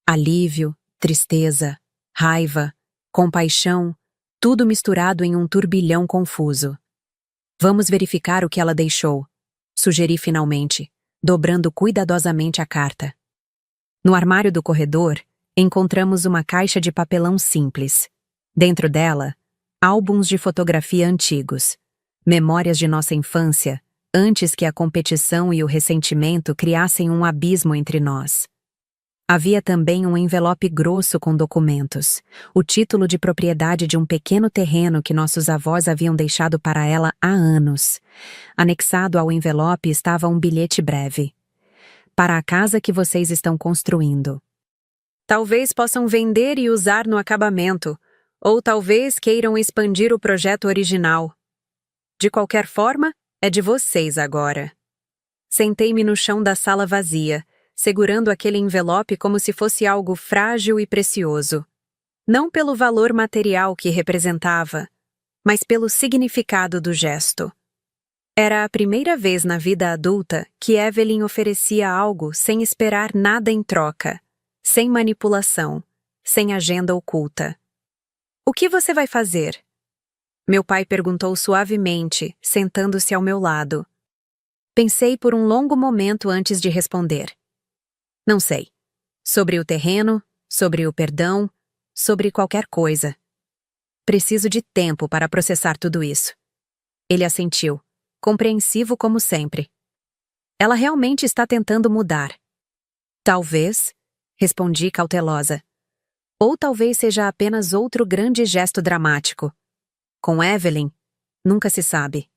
Alívio, tristeza, raiva, compaixão, tudo misturado em um turbilhão confuso. Vamos verificar o que ela deixou, sugeri finalmente, dobrando cuidadosamente a carta. No armário do corredor, encontramos uma caixa de papelão simples. Dentro dela, álbuns de fotografia antigos, memórias de nossa infância, antes que a competição e o ressentimento criassem um abismo entre nós. Havia também um envelope grosso com documentos, o título de propriedade de um pequeno terreno que nossos avós haviam deixado para ela há anos. Anexado ao envelope estava um bilhete breve. Para a casa que vocês estão construindo. Talvez possam vender e usar no acabamento, ou talvez queiram expandir o projeto original. De qualquer forma, é de vocês agora. Sentei-me no chão da sala vazia, segurando aquele envelope como se fosse algo frágil e precioso. Não pelo valor material que representava, mas pelo significado do gesto. Era a primeira vez na vida adulta que Evelyn oferecia algo sem esperar nada em troca, sem manipulação, sem agenda oculta. O que você vai fazer? Meu pai perguntou suavemente, sentando-se ao meu lado. Pensei por um longo momento antes de responder. Não sei. Sobre o terreno, sobre o perdão, sobre qualquer coisa. Preciso de tempo para processar tudo isso. Ele assentiu, compreensivo como sempre. Ela realmente está tentando mudar. Talvez, respondi cautelosa. Ou talvez seja apenas outro grande gesto dramático. Com Evelyn, nunca se sabe.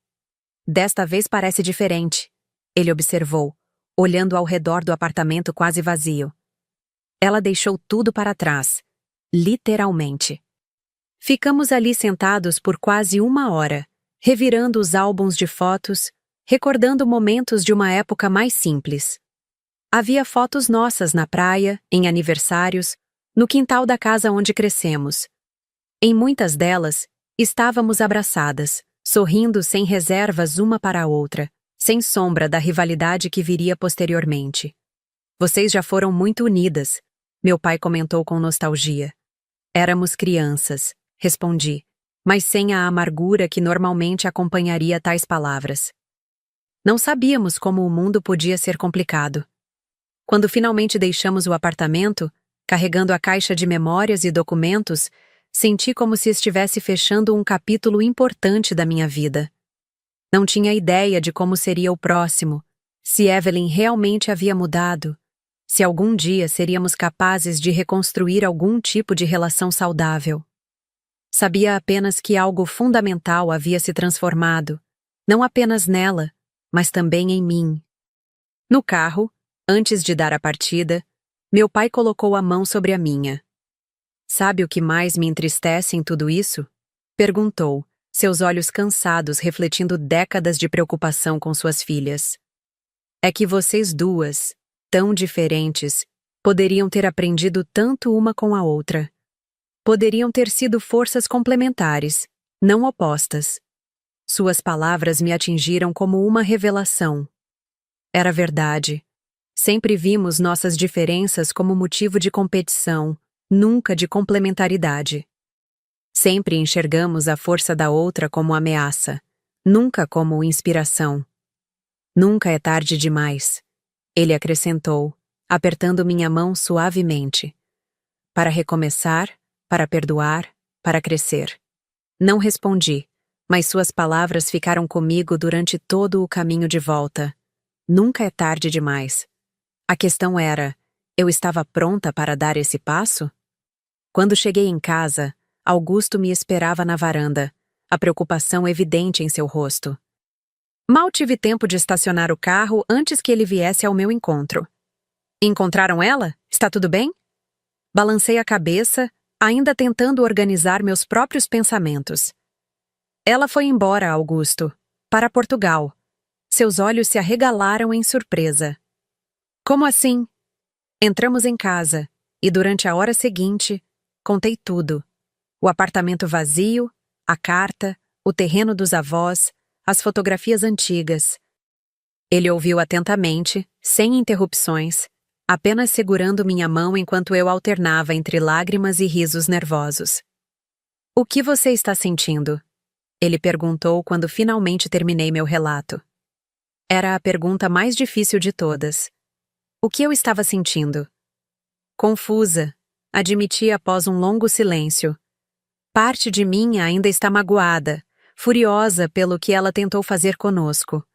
Desta vez parece diferente, ele observou, olhando ao redor do apartamento quase vazio. Ela deixou tudo para trás, literalmente. Ficamos ali sentados por quase 1 hora, revirando os álbuns de fotos, recordando momentos de uma época mais simples. Havia fotos nossas na praia, em aniversários, no quintal da casa onde crescemos. Em muitas delas, estávamos abraçadas, sorrindo sem reservas uma para a outra, sem sombra da rivalidade que viria posteriormente. Vocês já foram muito unidas, meu pai comentou com nostalgia. Éramos crianças, respondi, mas sem a amargura que normalmente acompanharia tais palavras. Não sabíamos como o mundo podia ser complicado. Quando finalmente deixamos o apartamento, carregando a caixa de memórias e documentos, senti como se estivesse fechando um capítulo importante da minha vida. Não tinha ideia de como seria o próximo, se Evelyn realmente havia mudado, se algum dia seríamos capazes de reconstruir algum tipo de relação saudável. Sabia apenas que algo fundamental havia se transformado, não apenas nela, mas também em mim. No carro, antes de dar a partida, meu pai colocou a mão sobre a minha. Sabe o que mais me entristece em tudo isso? Perguntou, seus olhos cansados refletindo décadas de preocupação com suas filhas. É que vocês duas, tão diferentes, poderiam ter aprendido tanto uma com a outra. Poderiam ter sido forças complementares, não opostas. Suas palavras me atingiram como uma revelação. Era verdade. Sempre vimos nossas diferenças como motivo de competição, nunca de complementaridade. Sempre enxergamos a força da outra como ameaça, nunca como inspiração. Nunca é tarde demais, ele acrescentou, apertando minha mão suavemente. Para recomeçar, para perdoar, para crescer. Não respondi, mas suas palavras ficaram comigo durante todo o caminho de volta. Nunca é tarde demais. A questão era, eu estava pronta para dar esse passo? Quando cheguei em casa, Augusto me esperava na varanda, a preocupação evidente em seu rosto. Mal tive tempo de estacionar o carro antes que ele viesse ao meu encontro. Encontraram ela? Está tudo bem? Balancei a cabeça, ainda tentando organizar meus próprios pensamentos. Ela foi embora, Augusto, para Portugal. Seus olhos se arregalaram em surpresa. Como assim? Entramos em casa, e durante a hora seguinte, contei tudo. O apartamento vazio, a carta, o terreno dos avós, as fotografias antigas. Ele ouviu atentamente, sem interrupções, apenas segurando minha mão enquanto eu alternava entre lágrimas e risos nervosos. O que você está sentindo? Ele perguntou quando finalmente terminei meu relato. Era a pergunta mais difícil de todas. O que eu estava sentindo? Confusa, admiti após um longo silêncio. Parte de mim ainda está magoada, furiosa pelo que ela tentou fazer conosco.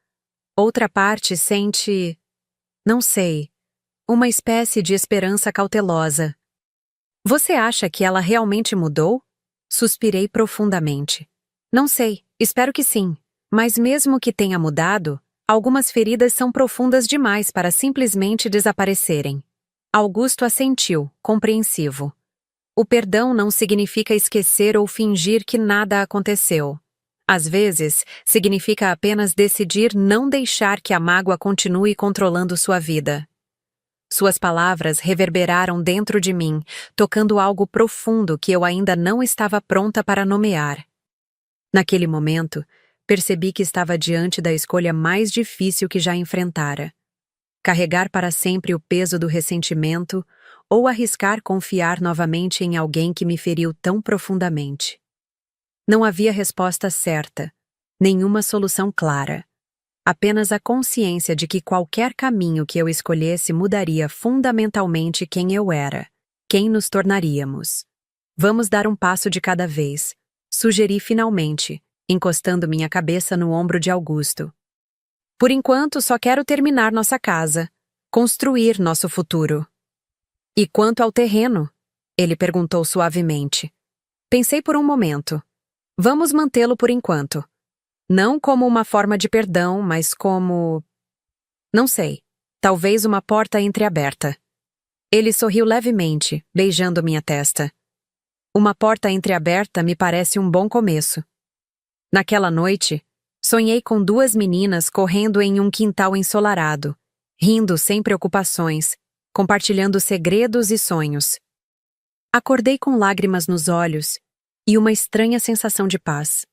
Outra parte sente, não sei, uma espécie de esperança cautelosa. Você acha que ela realmente mudou? Suspirei profundamente. Não sei, espero que sim, mas mesmo que tenha mudado, algumas feridas são profundas demais para simplesmente desaparecerem. Augusto assentiu, compreensivo. O perdão não significa esquecer ou fingir que nada aconteceu. Às vezes, significa apenas decidir não deixar que a mágoa continue controlando sua vida. Suas palavras reverberaram dentro de mim, tocando algo profundo que eu ainda não estava pronta para nomear. Naquele momento, percebi que estava diante da escolha mais difícil que já enfrentara. Carregar para sempre o peso do ressentimento ou arriscar confiar novamente em alguém que me feriu tão profundamente. Não havia resposta certa, nenhuma solução clara. Apenas a consciência de que qualquer caminho que eu escolhesse mudaria fundamentalmente quem eu era, quem nos tornaríamos. Vamos dar um passo de cada vez, sugeri finalmente, encostando minha cabeça no ombro de Augusto. Por enquanto, só quero terminar nossa casa, construir nosso futuro. E quanto ao terreno? Ele perguntou suavemente. Pensei por um momento. Vamos mantê-lo por enquanto. Não como uma forma de perdão, mas como... Não sei, talvez uma porta entreaberta. Ele sorriu levemente, beijando minha testa. Uma porta entreaberta me parece um bom começo. Naquela noite, sonhei com duas meninas correndo em um quintal ensolarado, rindo sem preocupações, compartilhando segredos e sonhos. Acordei com lágrimas nos olhos e uma estranha sensação de paz.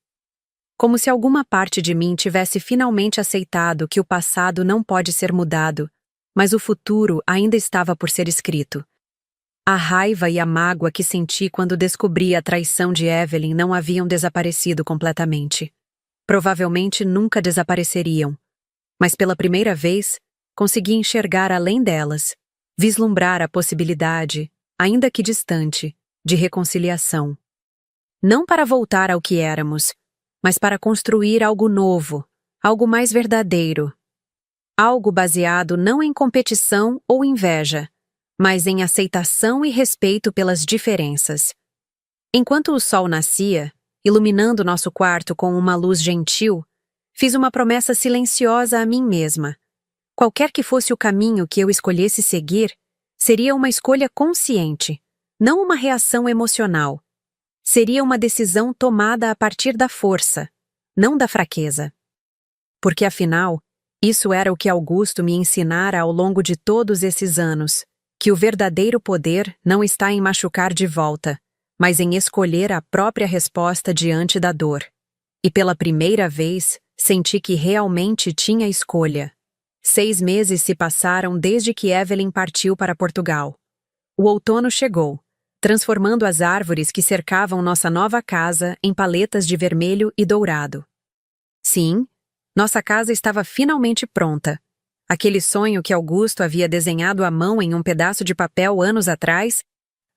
Como se alguma parte de mim tivesse finalmente aceitado que o passado não pode ser mudado, mas o futuro ainda estava por ser escrito. A raiva e a mágoa que senti quando descobri a traição de Evelyn não haviam desaparecido completamente. Provavelmente nunca desapareceriam, mas pela primeira vez consegui enxergar além delas, vislumbrar a possibilidade, ainda que distante, de reconciliação. Não para voltar ao que éramos, mas para construir algo novo, algo mais verdadeiro. Algo baseado não em competição ou inveja, mas em aceitação e respeito pelas diferenças. Enquanto o sol nascia, iluminando nosso quarto com uma luz gentil, fiz uma promessa silenciosa a mim mesma. Qualquer que fosse o caminho que eu escolhesse seguir, seria uma escolha consciente, não uma reação emocional. Seria uma decisão tomada a partir da força, não da fraqueza. Porque, afinal, isso era o que Augusto me ensinara ao longo de todos esses anos, que o verdadeiro poder não está em machucar de volta, mas em escolher a própria resposta diante da dor. E pela primeira vez, senti que realmente tinha escolha. 6 meses se passaram desde que Evelyn partiu para Portugal. O outono chegou, transformando as árvores que cercavam nossa nova casa em paletas de vermelho e dourado. Sim, nossa casa estava finalmente pronta. Aquele sonho que Augusto havia desenhado à mão em um pedaço de papel anos atrás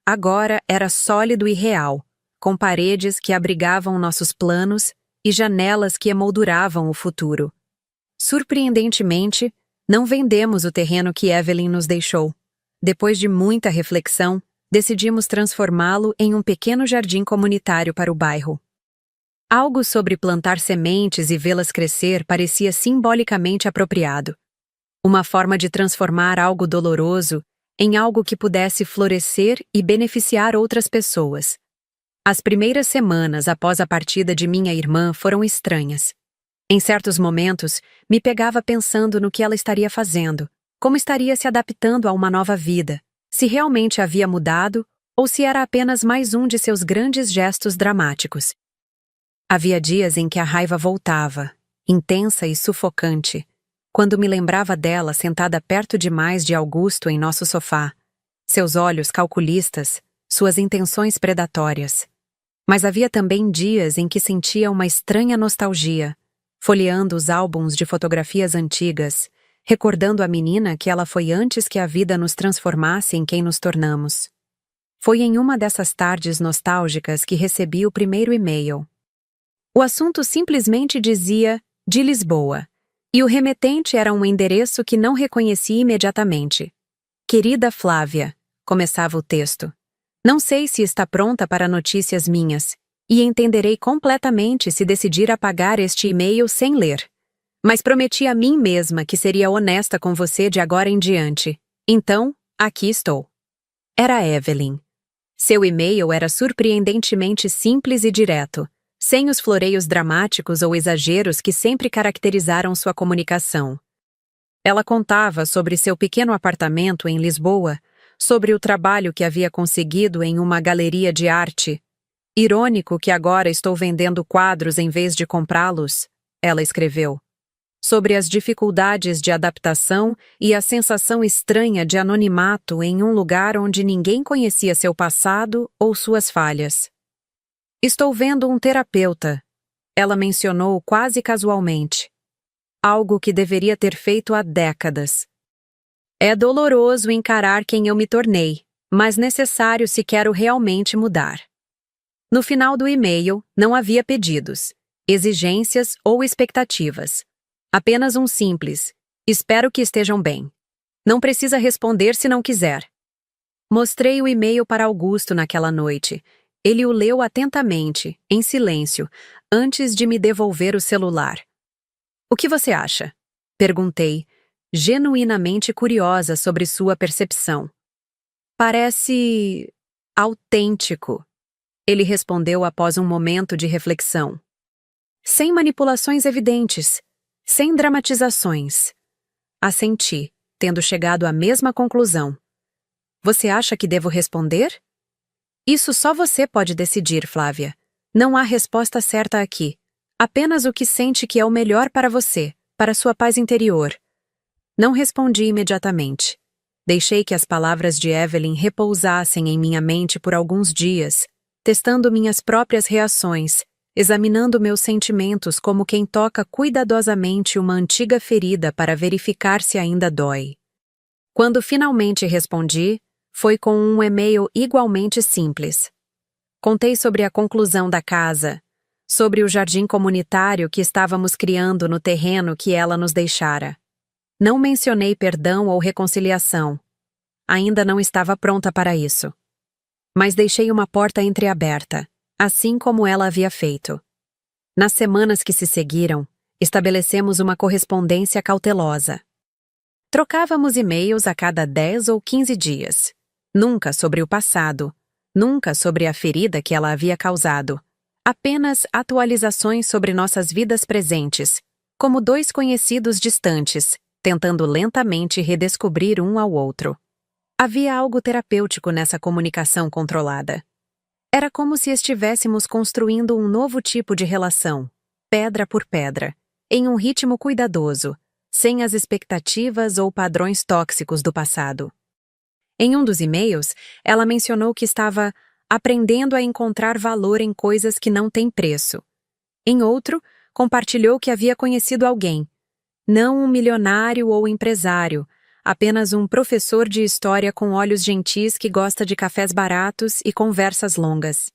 agora era sólido e real, com paredes que abrigavam nossos planos e janelas que emolduravam o futuro. Surpreendentemente, não vendemos o terreno que Evelyn nos deixou. Depois de muita reflexão, decidimos transformá-lo em um pequeno jardim comunitário para o bairro. Algo sobre plantar sementes e vê-las crescer parecia simbolicamente apropriado. Uma forma de transformar algo doloroso em algo que pudesse florescer e beneficiar outras pessoas. As primeiras semanas após a partida de minha irmã foram estranhas. Em certos momentos, me pegava pensando no que ela estaria fazendo, como estaria se adaptando a uma nova vida, se realmente havia mudado ou se era apenas mais um de seus grandes gestos dramáticos. Havia dias em que a raiva voltava, intensa e sufocante, quando me lembrava dela sentada perto demais de Augusto em nosso sofá, seus olhos calculistas, suas intenções predatórias. Mas havia também dias em que sentia uma estranha nostalgia, folheando os álbuns de fotografias antigas, recordando a menina que ela foi antes que a vida nos transformasse em quem nos tornamos. Foi em uma dessas tardes nostálgicas que recebi o primeiro e-mail. O assunto simplesmente dizia de Lisboa, e o remetente era um endereço que não reconheci imediatamente. Querida Flávia, começava o texto. Não sei se está pronta para notícias minhas, e entenderei completamente se decidir apagar este e-mail sem ler. Mas prometi a mim mesma que seria honesta com você de agora em diante. Então, aqui estou. Era Evelyn. Seu e-mail era surpreendentemente simples e direto, sem os floreios dramáticos ou exageros que sempre caracterizaram sua comunicação. Ela contava sobre seu pequeno apartamento em Lisboa, sobre o trabalho que havia conseguido em uma galeria de arte. Irônico que agora estou vendendo quadros em vez de comprá-los, ela escreveu. Sobre as dificuldades de adaptação e a sensação estranha de anonimato em um lugar onde ninguém conhecia seu passado ou suas falhas. Estou vendo um terapeuta, ela mencionou quase casualmente. Algo que deveria ter feito há décadas. É doloroso encarar quem eu me tornei, mas necessário se quero realmente mudar. No final do e-mail, não havia pedidos, exigências ou expectativas. Apenas um simples, espero que estejam bem. Não precisa responder se não quiser. Mostrei o e-mail para Augusto naquela noite. Ele o leu atentamente, em silêncio, antes de me devolver o celular. O que você acha? Perguntei, genuinamente curiosa sobre sua percepção. Parece autêntico, ele respondeu após um momento de reflexão. Sem manipulações evidentes, sem dramatizações. Assenti, tendo chegado à mesma conclusão. Você acha que devo responder? Isso só você pode decidir, Flávia. Não há resposta certa aqui. Apenas o que sente que é o melhor para você, para sua paz interior. Não respondi imediatamente. Deixei que as palavras de Evelyn repousassem em minha mente por alguns dias, testando minhas próprias reações, examinando meus sentimentos como quem toca cuidadosamente uma antiga ferida para verificar se ainda dói. Quando finalmente respondi, foi com um e-mail igualmente simples. Contei sobre a conclusão da casa, sobre o jardim comunitário que estávamos criando no terreno que ela nos deixara. Não mencionei perdão ou reconciliação. Ainda não estava pronta para isso. Mas deixei uma porta entreaberta, assim como ela havia feito. Nas semanas que se seguiram, estabelecemos uma correspondência cautelosa. Trocávamos e-mails a cada 10 ou 15 dias. Nunca sobre o passado, nunca sobre a ferida que ela havia causado. Apenas atualizações sobre nossas vidas presentes, como dois conhecidos distantes, tentando lentamente redescobrir um ao outro. Havia algo terapêutico nessa comunicação controlada. Era como se estivéssemos construindo um novo tipo de relação, pedra por pedra, em um ritmo cuidadoso, sem as expectativas ou padrões tóxicos do passado. Em um dos e-mails, ela mencionou que estava aprendendo a encontrar valor em coisas que não têm preço. Em outro, compartilhou que havia conhecido alguém, não um milionário ou empresário, apenas um professor de história com olhos gentis que gosta de cafés baratos e conversas longas.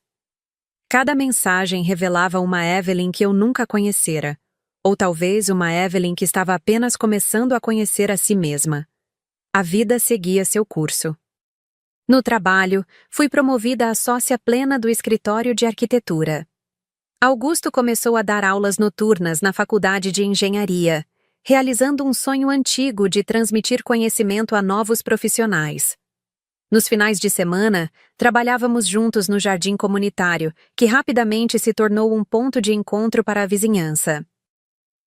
Cada mensagem revelava uma Evelyn que eu nunca conhecera, ou talvez uma Evelyn que estava apenas começando a conhecer a si mesma. A vida seguia seu curso. No trabalho, fui promovida a sócia plena do escritório de arquitetura. Augusto começou a dar aulas noturnas na faculdade de engenharia, realizando um sonho antigo de transmitir conhecimento a novos profissionais. Nos finais de semana, trabalhávamos juntos no jardim comunitário, que rapidamente se tornou um ponto de encontro para a vizinhança.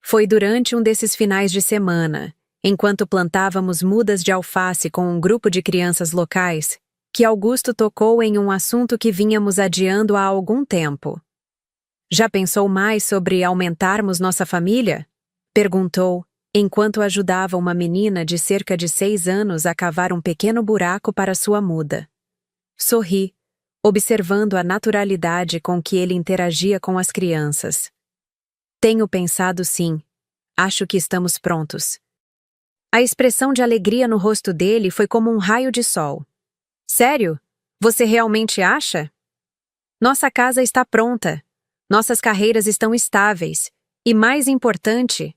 Foi durante um desses finais de semana, enquanto plantávamos mudas de alface com um grupo de crianças locais, que Augusto tocou em um assunto que vínhamos adiando há algum tempo. Já pensou mais sobre aumentarmos nossa família? Perguntou, enquanto ajudava uma menina de cerca de 6 anos a cavar um pequeno buraco para sua muda. Sorri, observando a naturalidade com que ele interagia com as crianças. Tenho pensado sim. Acho que estamos prontos. A expressão de alegria no rosto dele foi como um raio de sol. Sério? Você realmente acha? Nossa casa está pronta. Nossas carreiras estão estáveis. E mais importante...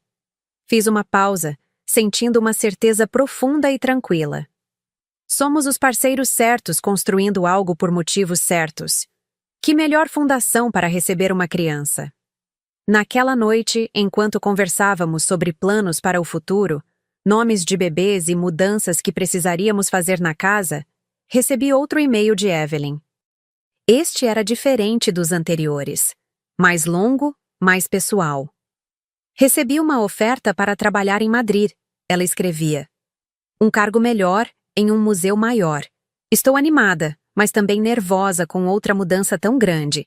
Fiz uma pausa, sentindo uma certeza profunda e tranquila. Somos os parceiros certos construindo algo por motivos certos. Que melhor fundação para receber uma criança? Naquela noite, enquanto conversávamos sobre planos para o futuro, nomes de bebês e mudanças que precisaríamos fazer na casa, recebi outro e-mail de Evelyn. Este era diferente dos anteriores. Mais longo, mais pessoal. Recebi uma oferta para trabalhar em Madrid, ela escrevia. Um cargo melhor, em um museu maior. Estou animada, mas também nervosa com outra mudança tão grande.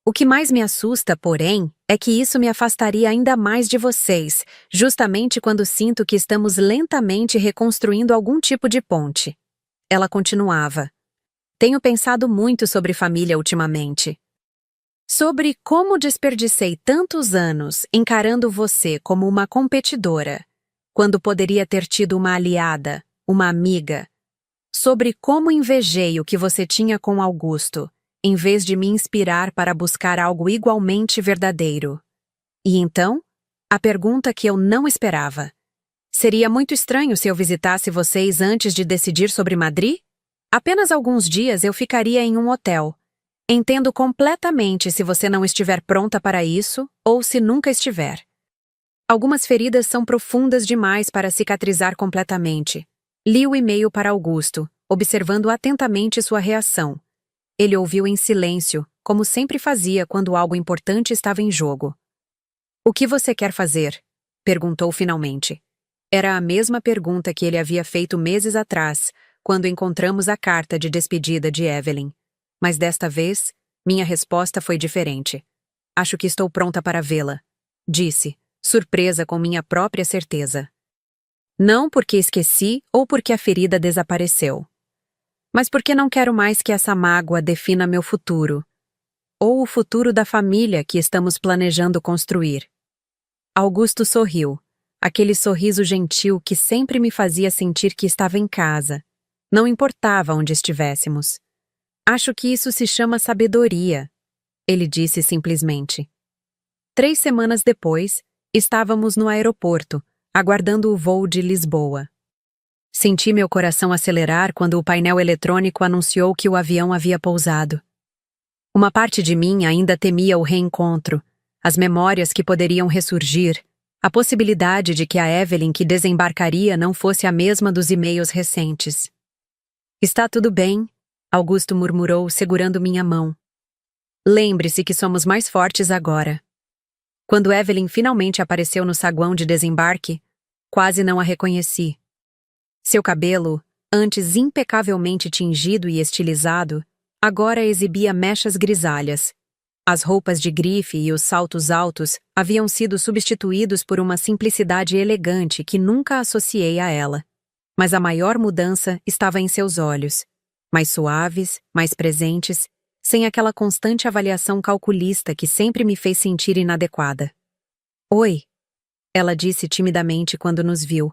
O que mais me assusta, porém, é que isso me afastaria ainda mais de vocês, justamente quando sinto que estamos lentamente reconstruindo algum tipo de ponte. Ela continuava. Tenho pensado muito sobre família ultimamente. Sobre como desperdicei tantos anos encarando você como uma competidora, quando poderia ter tido uma aliada, uma amiga. Sobre como invejei o que você tinha com Augusto, em vez de me inspirar para buscar algo igualmente verdadeiro. E então, a pergunta que eu não esperava. Seria muito estranho se eu visitasse vocês antes de decidir sobre Madrid? Apenas alguns dias eu ficaria em um hotel. Entendo completamente se você não estiver pronta para isso ou se nunca estiver. Algumas feridas são profundas demais para cicatrizar completamente. Li o e-mail para Augusto, observando atentamente sua reação. Ele ouviu em silêncio, como sempre fazia quando algo importante estava em jogo. O que você quer fazer? Perguntou finalmente. Era a mesma pergunta que ele havia feito meses atrás, quando encontramos a carta de despedida de Evelyn. Mas desta vez, minha resposta foi diferente. Acho que estou pronta para vê-la, disse, surpresa com minha própria certeza. Não porque esqueci ou porque a ferida desapareceu, mas porque não quero mais que essa mágoa defina meu futuro, ou o futuro da família que estamos planejando construir. Augusto sorriu, aquele sorriso gentil que sempre me fazia sentir que estava em casa, não importava onde estivéssemos. Acho que isso se chama sabedoria, ele disse simplesmente. 3 semanas depois, estávamos no aeroporto, aguardando o voo de Lisboa. Senti meu coração acelerar quando o painel eletrônico anunciou que o avião havia pousado. Uma parte de mim ainda temia o reencontro, as memórias que poderiam ressurgir, a possibilidade de que a Evelyn que desembarcaria não fosse a mesma dos e-mails recentes. Está tudo bem, Augusto murmurou, segurando minha mão. Lembre-se que somos mais fortes agora. Quando Evelyn finalmente apareceu no saguão de desembarque, quase não a reconheci. Seu cabelo, antes impecavelmente tingido e estilizado, agora exibia mechas grisalhas. As roupas de grife e os saltos altos haviam sido substituídos por uma simplicidade elegante que nunca associei a ela. Mas a maior mudança estava em seus olhos. Mais suaves, mais presentes, sem aquela constante avaliação calculista que sempre me fez sentir inadequada. Oi, ela disse timidamente quando nos viu.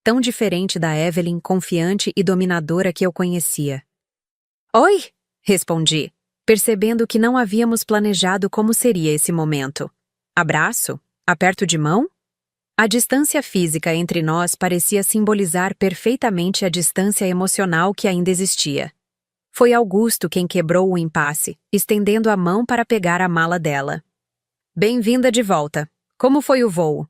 tão diferente da Evelyn confiante e dominadora que eu conhecia. Oi, respondi, percebendo que não havíamos planejado como seria esse momento. Abraço? Aperto de mão? A distância física entre nós parecia simbolizar perfeitamente a distância emocional que ainda existia. Foi Augusto quem quebrou o impasse, estendendo a mão para pegar a mala dela. Bem-vinda de volta. Como foi o voo?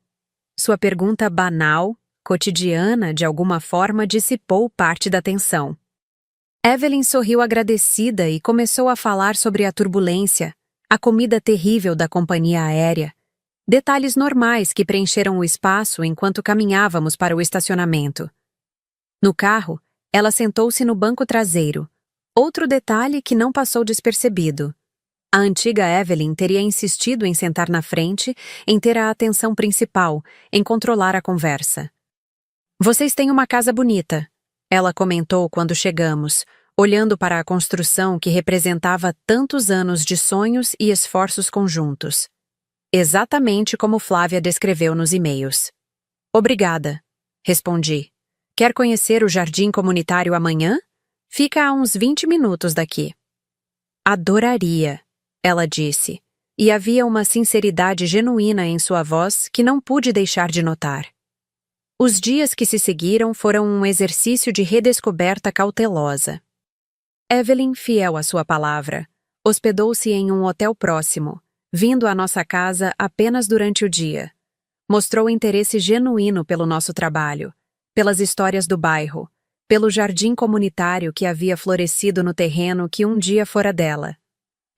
Sua pergunta banal, cotidiana, de alguma forma dissipou parte da tensão. Evelyn sorriu agradecida e começou a falar sobre a turbulência, a comida terrível da companhia aérea, detalhes normais que preencheram o espaço enquanto caminhávamos para o estacionamento. No carro, ela sentou-se no banco traseiro. Outro detalhe que não passou despercebido. A antiga Evelyn teria insistido em sentar na frente, em ter a atenção principal, em controlar a conversa. Vocês têm uma casa bonita, ela comentou quando chegamos, olhando para a construção que representava tantos anos de sonhos e esforços conjuntos. Exatamente como Flávia descreveu nos e-mails. Obrigada, respondi. Quer conhecer o jardim comunitário amanhã? Fica a uns 20 minutos daqui. Adoraria, ela disse, e havia uma sinceridade genuína em sua voz que não pude deixar de notar. Os dias que se seguiram foram um exercício de redescoberta cautelosa. Evelyn, fiel à sua palavra, hospedou-se em um hotel próximo, vindo à nossa casa apenas durante o dia. Mostrou interesse genuíno pelo nosso trabalho, pelas histórias do bairro, pelo jardim comunitário que havia florescido no terreno que um dia fora dela.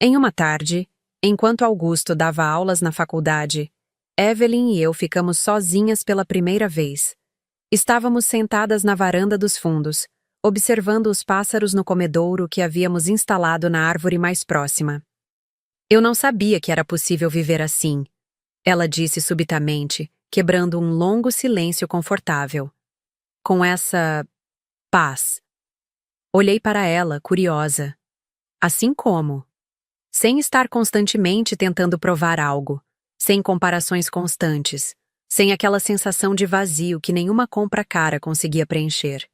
Em uma tarde, enquanto Augusto dava aulas na faculdade, Evelyn e eu ficamos sozinhas pela primeira vez. Estávamos sentadas na varanda dos fundos, observando os pássaros no comedouro que havíamos instalado na árvore mais próxima. Eu não sabia que era possível viver assim, ela disse subitamente, quebrando um longo silêncio confortável. Com essa paz. Olhei para ela, curiosa. Assim como? Sem estar constantemente tentando provar algo, sem comparações constantes, sem aquela sensação de vazio que nenhuma compra cara conseguia preencher.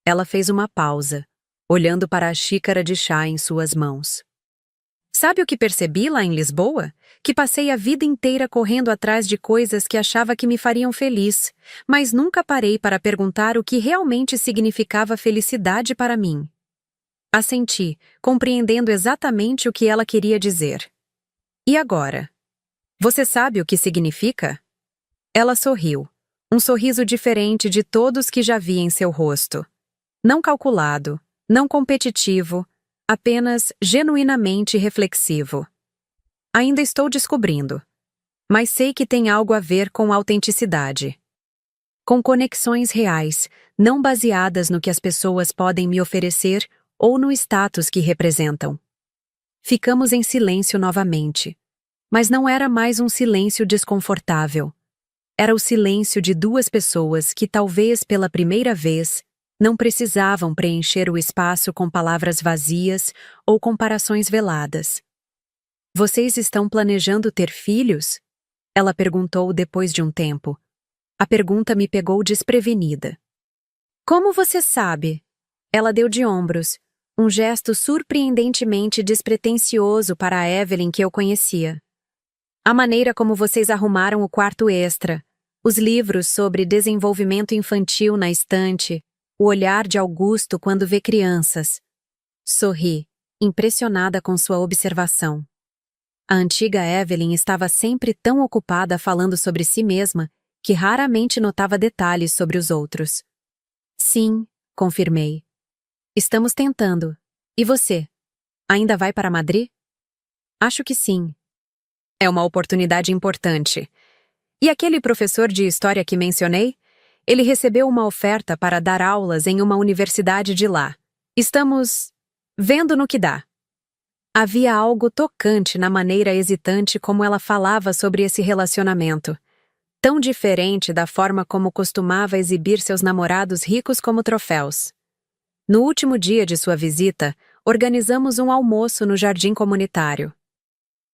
Ela fez uma pausa, olhando para a xícara de chá em suas mãos. Sabe o que percebi lá em Lisboa? Que passei a vida inteira correndo atrás de coisas que achava que me fariam feliz, mas nunca parei para perguntar o que realmente significava felicidade para mim. Assenti, compreendendo exatamente o que ela queria dizer. E agora? Você sabe o que significa? Ela sorriu, um sorriso diferente de todos que já vi em seu rosto. Não calculado, não competitivo, apenas genuinamente reflexivo. Ainda estou descobrindo, mas sei que tem algo a ver com autenticidade. Com conexões reais, não baseadas no que as pessoas podem me oferecer ou no status que representam. Ficamos em silêncio novamente, mas não era mais um silêncio desconfortável. Era o silêncio de duas pessoas que, talvez pela primeira vez, não precisavam preencher o espaço com palavras vazias ou comparações veladas. Vocês estão planejando ter filhos? Ela perguntou depois de um tempo. A pergunta me pegou desprevenida. Como você sabe? Ela deu de ombros, um gesto surpreendentemente despretensioso para a Evelyn que eu conhecia. A maneira como vocês arrumaram o quarto extra, os livros sobre desenvolvimento infantil na estante, o olhar de Augusto quando vê crianças. Sorri, impressionada com sua observação. A antiga Evelyn estava sempre tão ocupada falando sobre si mesma que raramente notava detalhes sobre os outros. Sim, confirmei. Estamos tentando. E você? Ainda vai para Madrid? Acho que sim. É uma oportunidade importante. E aquele professor de história que mencionei? Ele recebeu uma oferta para dar aulas em uma universidade de lá. Estamos vendo no que dá. Havia algo tocante na maneira hesitante como ela falava sobre esse relacionamento, tão diferente da forma como costumava exibir seus namorados ricos como troféus. No último dia de sua visita, organizamos um almoço no jardim comunitário.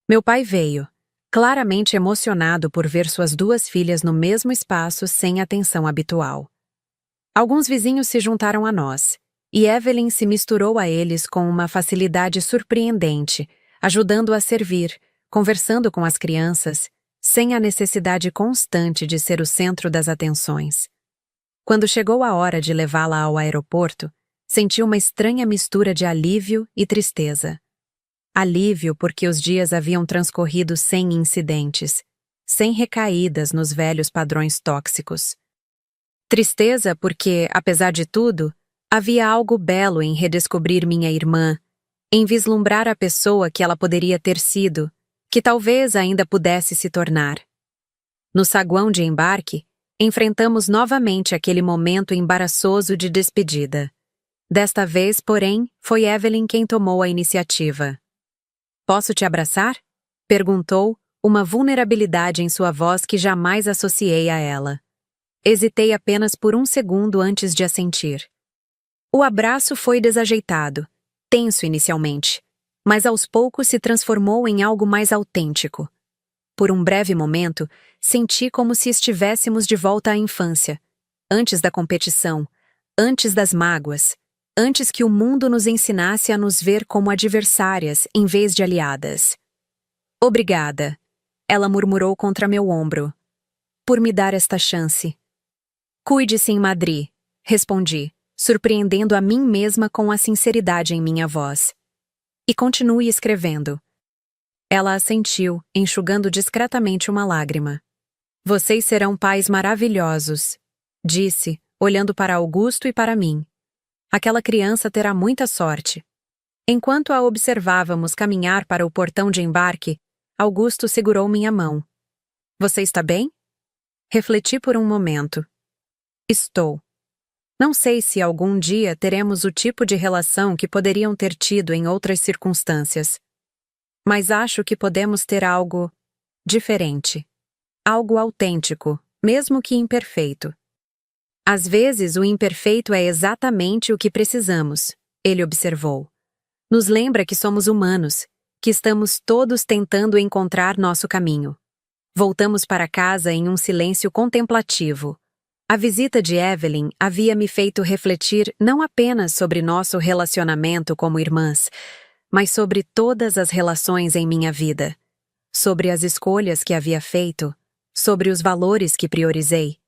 Meu pai veio, claramente emocionado por ver suas duas filhas no mesmo espaço sem a atenção habitual. Alguns vizinhos se juntaram a nós, e Evelyn se misturou a eles com uma facilidade surpreendente, ajudando a servir, conversando com as crianças, sem a necessidade constante de ser o centro das atenções. Quando chegou a hora de levá-la ao aeroporto, senti uma estranha mistura de alívio e tristeza. Alívio porque os dias haviam transcorrido sem incidentes, sem recaídas nos velhos padrões tóxicos. Tristeza porque, apesar de tudo, havia algo belo em redescobrir minha irmã, em vislumbrar a pessoa que ela poderia ter sido, que talvez ainda pudesse se tornar. No saguão de embarque, enfrentamos novamente aquele momento embaraçoso de despedida. Desta vez, porém, foi Evelyn quem tomou a iniciativa. "Posso te abraçar?" perguntou, uma vulnerabilidade em sua voz que jamais associei a ela. Hesitei apenas por um segundo antes de assentir. O abraço foi desajeitado, tenso inicialmente, mas aos poucos se transformou em algo mais autêntico. Por um breve momento, senti como se estivéssemos de volta à infância, antes da competição, antes das mágoas, antes que o mundo nos ensinasse a nos ver como adversárias em vez de aliadas. "Obrigada", ela murmurou contra meu ombro, "por me dar esta chance." "Cuide-se em Madrid", respondi, surpreendendo a mim mesma com a sinceridade em minha voz. "E continue escrevendo." Ela assentiu, enxugando discretamente uma lágrima. "Vocês serão pais maravilhosos", disse, olhando para Augusto e para mim. "Aquela criança terá muita sorte." Enquanto a observávamos caminhar para o portão de embarque, Augusto segurou minha mão. "Você está bem?" Refleti por um momento. "Estou. Não sei se algum dia teremos o tipo de relação que poderiam ter tido em outras circunstâncias. Mas acho que podemos ter algo diferente. Algo autêntico, mesmo que imperfeito. Às vezes, o imperfeito é exatamente o que precisamos", ele observou. "Nos lembra que somos humanos, que estamos todos tentando encontrar nosso caminho." Voltamos para casa em um silêncio contemplativo. A visita de Evelyn havia me feito refletir não apenas sobre nosso relacionamento como irmãs, mas sobre todas as relações em minha vida, sobre as escolhas que havia feito, sobre os valores que priorizei.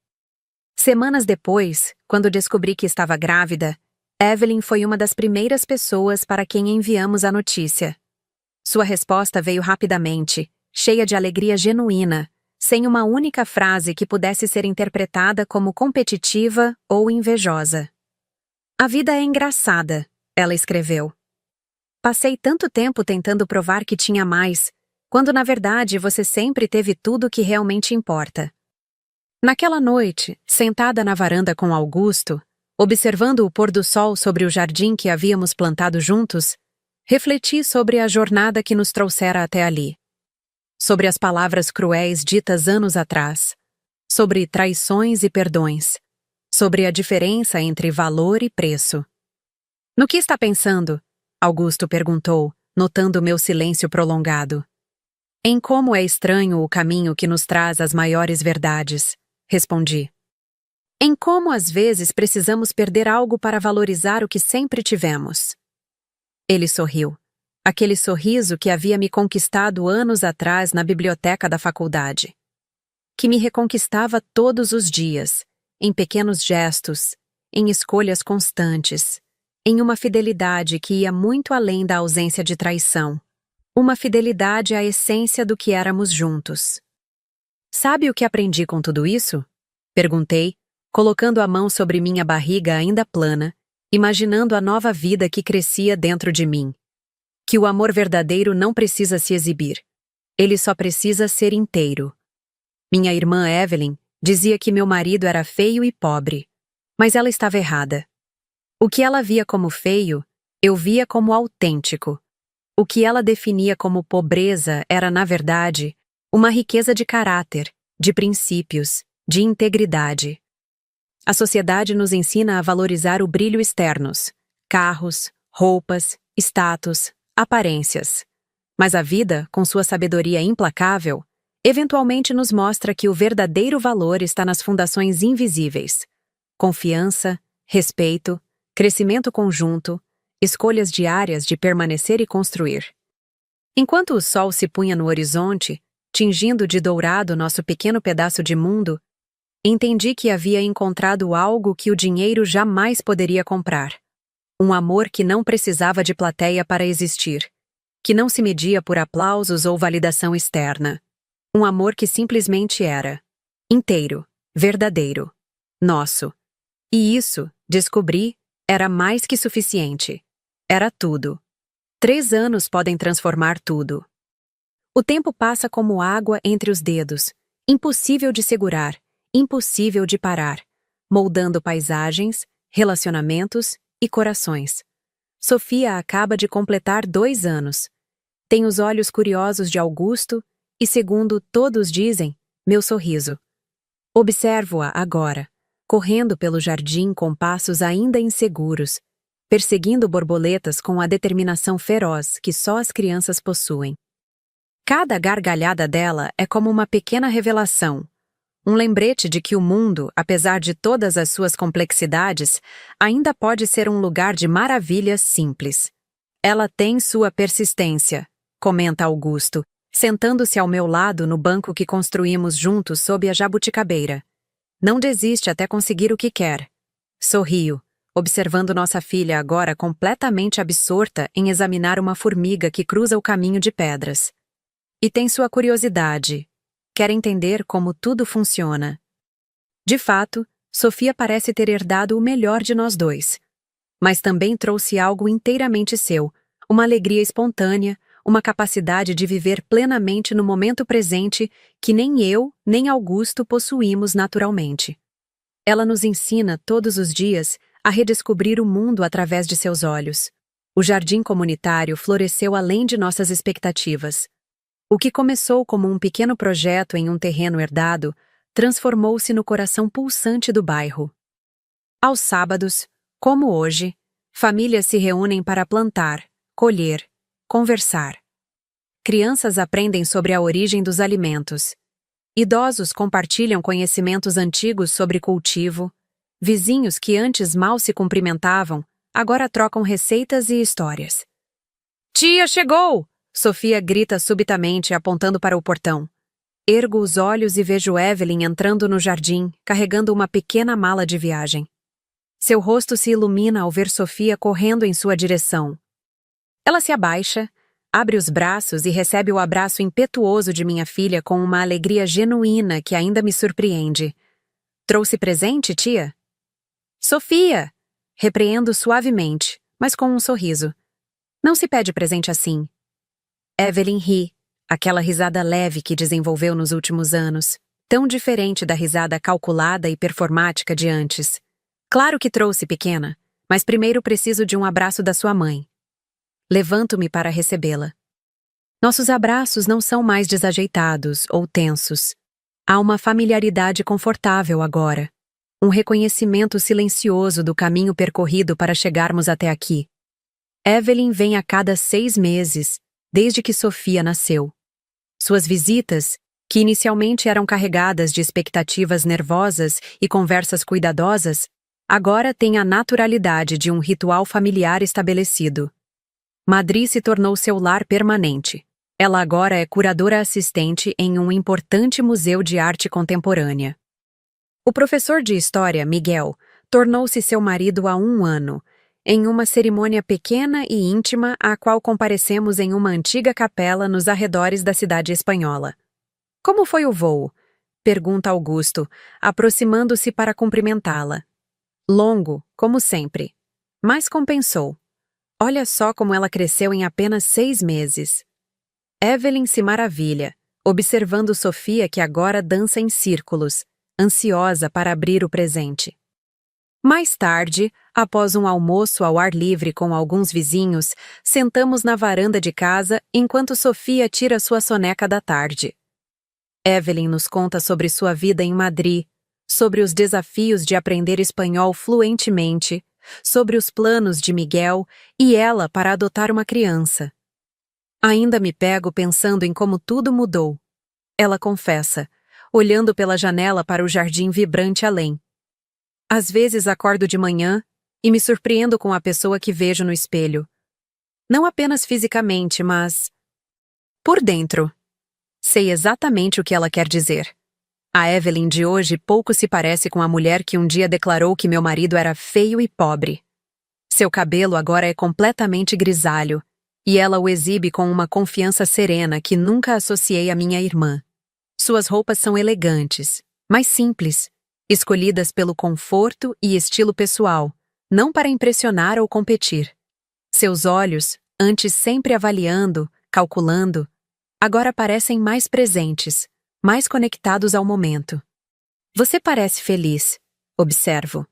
Semanas depois, quando descobri que estava grávida, Evelyn foi uma das primeiras pessoas para quem enviamos a notícia. Sua resposta veio rapidamente, cheia de alegria genuína, sem uma única frase que pudesse ser interpretada como competitiva ou invejosa. "A vida é engraçada", ela escreveu. "Passei tanto tempo tentando provar que tinha mais, quando na verdade você sempre teve tudo o que realmente importa." Naquela noite, sentada na varanda com Augusto, observando o pôr do sol sobre o jardim que havíamos plantado juntos, refleti sobre a jornada que nos trouxera até ali. Sobre as palavras cruéis ditas anos atrás, sobre traições e perdões, sobre a diferença entre valor e preço. "No que está pensando?" Augusto perguntou, notando meu silêncio prolongado. "Em como é estranho o caminho que nos traz as maiores verdades", respondi. "Em como às vezes precisamos perder algo para valorizar o que sempre tivemos." Ele sorriu. Aquele sorriso que havia me conquistado anos atrás na biblioteca da faculdade. Que me reconquistava todos os dias, em pequenos gestos, em escolhas constantes, em uma fidelidade que ia muito além da ausência de traição. Uma fidelidade à essência do que éramos juntos. "Sabe o que aprendi com tudo isso?" perguntei, colocando a mão sobre minha barriga ainda plana, imaginando a nova vida que crescia dentro de mim. Que o amor verdadeiro não precisa se exibir. Ele só precisa ser inteiro. Minha irmã Evelyn dizia que meu marido era feio e pobre, mas ela estava errada. O que ela via como feio, eu via como autêntico. O que ela definia como pobreza era, na verdade, uma riqueza de caráter, de princípios, de integridade. A sociedade nos ensina a valorizar o brilho externos, carros, roupas, status, aparências. Mas a vida, com sua sabedoria implacável, eventualmente nos mostra que o verdadeiro valor está nas fundações invisíveis: confiança, respeito, crescimento conjunto, escolhas diárias de permanecer e construir. Enquanto o sol se punha no horizonte, tingindo de dourado nosso pequeno pedaço de mundo, entendi que havia encontrado algo que o dinheiro jamais poderia comprar. Um amor que não precisava de plateia para existir, que não se media por aplausos ou validação externa. Um amor que simplesmente era inteiro, verdadeiro, nosso. E isso, descobri, era mais que suficiente. Era tudo. 3 anos podem transformar tudo. O tempo passa como água entre os dedos, impossível de segurar, impossível de parar, moldando paisagens, relacionamentos e corações. Sofia acaba de completar 2 anos. Tem os olhos curiosos de Augusto e, segundo todos dizem, meu sorriso. Observo-a agora, correndo pelo jardim com passos ainda inseguros, perseguindo borboletas com a determinação feroz que só as crianças possuem. Cada gargalhada dela é como uma pequena revelação, um lembrete de que o mundo, apesar de todas as suas complexidades, ainda pode ser um lugar de maravilhas simples. Ela tem sua persistência, comenta Augusto, sentando-se ao meu lado no banco que construímos juntos sob a jabuticabeira. Não desiste até conseguir o que quer. Sorrio, observando nossa filha agora completamente absorta em examinar uma formiga que cruza o caminho de pedras. E tem sua curiosidade. Quer entender como tudo funciona. De fato, Sofia parece ter herdado o melhor de nós dois. Mas também trouxe algo inteiramente seu, uma alegria espontânea, uma capacidade de viver plenamente no momento presente que nem eu, nem Augusto possuímos naturalmente. Ela nos ensina todos os dias a redescobrir o mundo através de seus olhos. O jardim comunitário floresceu além de nossas expectativas. O que começou como um pequeno projeto em um terreno herdado, transformou-se no coração pulsante do bairro. Aos sábados, como hoje, famílias se reúnem para plantar, colher, conversar. Crianças aprendem sobre a origem dos alimentos. Idosos compartilham conhecimentos antigos sobre cultivo. Vizinhos que antes mal se cumprimentavam, agora trocam receitas e histórias. Tia chegou! Sofia grita subitamente, apontando para o portão. Ergo os olhos e vejo Evelyn entrando no jardim, carregando uma pequena mala de viagem. Seu rosto se ilumina ao ver Sofia correndo em sua direção. Ela se abaixa, abre os braços e recebe o abraço impetuoso de minha filha com uma alegria genuína que ainda me surpreende. Trouxe presente, tia? Sofia! Repreendo suavemente, mas com um sorriso. Não se pede presente assim. Evelyn ri, aquela risada leve que desenvolveu nos últimos anos, tão diferente da risada calculada e performática de antes. Claro que trouxe, pequena, mas primeiro preciso de um abraço da sua mãe. Levanto-me para recebê-la. Nossos abraços não são mais desajeitados ou tensos. Há uma familiaridade confortável agora. Um reconhecimento silencioso do caminho percorrido para chegarmos até aqui. Evelyn vem a cada 6 meses, desde que Sofia nasceu. Suas visitas, que inicialmente eram carregadas de expectativas nervosas e conversas cuidadosas, agora têm a naturalidade de um ritual familiar estabelecido. Madrid se tornou seu lar permanente. Ela agora é curadora assistente em um importante museu de arte contemporânea. O professor de história, Miguel, tornou-se seu marido há 1 ano, em uma cerimônia pequena e íntima à qual comparecemos em uma antiga capela nos arredores da cidade espanhola. Como foi o voo? Pergunta Augusto, aproximando-se para cumprimentá-la. Longo, como sempre. Mas compensou. Olha só como ela cresceu em apenas 6 meses. Evelyn se maravilha, observando Sofia que agora dança em círculos, ansiosa para abrir o presente. Mais tarde, após um almoço ao ar livre com alguns vizinhos, sentamos na varanda de casa enquanto Sofia tira sua soneca da tarde. Evelyn nos conta sobre sua vida em Madrid, sobre os desafios de aprender espanhol fluentemente, sobre os planos de Miguel e ela para adotar uma criança. Ainda me pego pensando em como tudo mudou. Ela confessa, olhando pela janela para o jardim vibrante além. Às vezes acordo de manhã e me surpreendo com a pessoa que vejo no espelho. Não apenas fisicamente, mas por dentro. Sei exatamente o que ela quer dizer. A Evelyn de hoje pouco se parece com a mulher que um dia declarou que meu marido era feio e pobre. Seu cabelo agora é completamente grisalho, e ela o exibe com uma confiança serena que nunca associei à minha irmã. Suas roupas são elegantes, mas simples, escolhidas pelo conforto e estilo pessoal, não para impressionar ou competir. Seus olhos, antes sempre avaliando, calculando, agora parecem mais presentes, mais conectados ao momento. Você parece feliz, observo.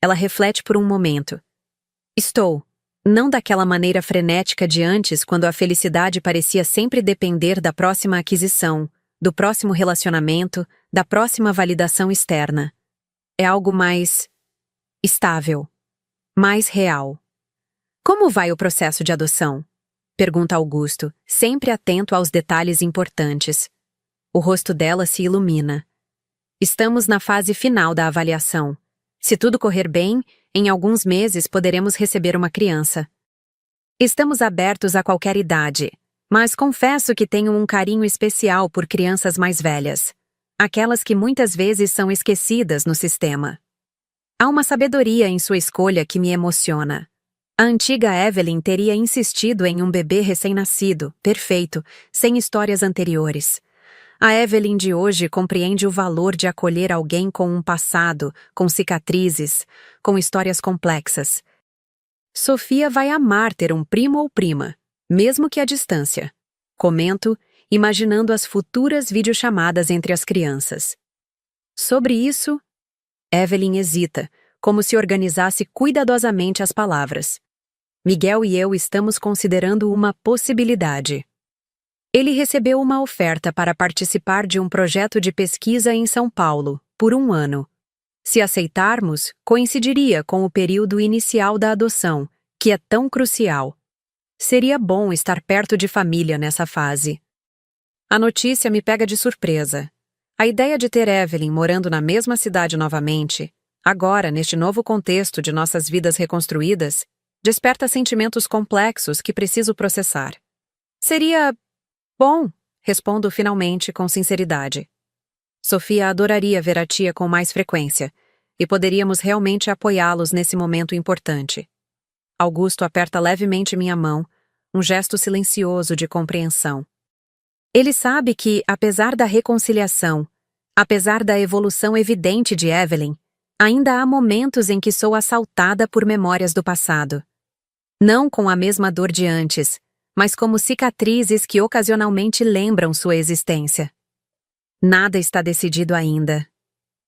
Ela reflete por um momento. Estou. Não daquela maneira frenética de antes, quando a felicidade parecia sempre depender da próxima aquisição, do próximo relacionamento, da próxima validação externa. É algo mais estável, mais real. Como vai o processo de adoção? Pergunta Augusto, sempre atento aos detalhes importantes. O rosto dela se ilumina. Estamos na fase final da avaliação. Se tudo correr bem, em alguns meses poderemos receber uma criança. Estamos abertos a qualquer idade, mas confesso que tenho um carinho especial por crianças mais velhas. Aquelas que muitas vezes são esquecidas no sistema. Há uma sabedoria em sua escolha que me emociona. A antiga Evelyn teria insistido em um bebê recém-nascido, perfeito, sem histórias anteriores. A Evelyn de hoje compreende o valor de acolher alguém com um passado, com cicatrizes, com histórias complexas. Sofia vai amar ter um primo ou prima, mesmo que à distância. Comento, imaginando as futuras videochamadas entre as crianças. Sobre isso, Evelyn hesita, como se organizasse cuidadosamente as palavras. Miguel e eu estamos considerando uma possibilidade. Ele recebeu uma oferta para participar de um projeto de pesquisa em São Paulo, por 1 ano. Se aceitarmos, coincidiria com o período inicial da adoção, que é tão crucial. Seria bom estar perto de família nessa fase. A notícia me pega de surpresa. A ideia de ter Evelyn morando na mesma cidade novamente, agora neste novo contexto de nossas vidas reconstruídas, desperta sentimentos complexos que preciso processar. Seria bom, respondo finalmente com sinceridade. Sofia adoraria ver a tia com mais frequência, e poderíamos realmente apoiá-los nesse momento importante. Augusto aperta levemente minha mão, um gesto silencioso de compreensão. Ele sabe que, apesar da reconciliação, apesar da evolução evidente de Evelyn, ainda há momentos em que sou assaltada por memórias do passado. Não com a mesma dor de antes, mas como cicatrizes que ocasionalmente lembram sua existência. Nada está decidido ainda.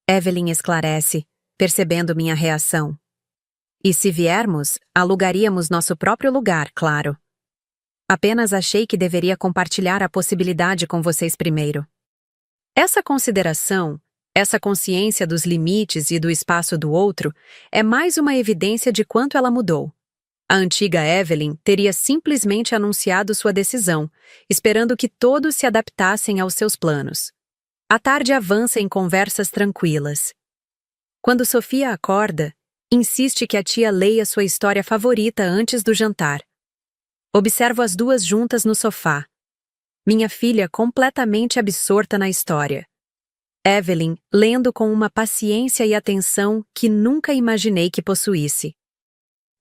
Evelyn esclarece, percebendo minha reação. E se viermos, alugaríamos nosso próprio lugar, claro. Apenas achei que deveria compartilhar a possibilidade com vocês primeiro. Essa consideração, essa consciência dos limites e do espaço do outro, é mais uma evidência de quanto ela mudou. A antiga Evelyn teria simplesmente anunciado sua decisão, esperando que todos se adaptassem aos seus planos. A tarde avança em conversas tranquilas. Quando Sofia acorda, insiste que a tia leia sua história favorita antes do jantar. Observo as duas juntas no sofá. Minha filha completamente absorta na história. Evelyn lendo com uma paciência e atenção que nunca imaginei que possuísse.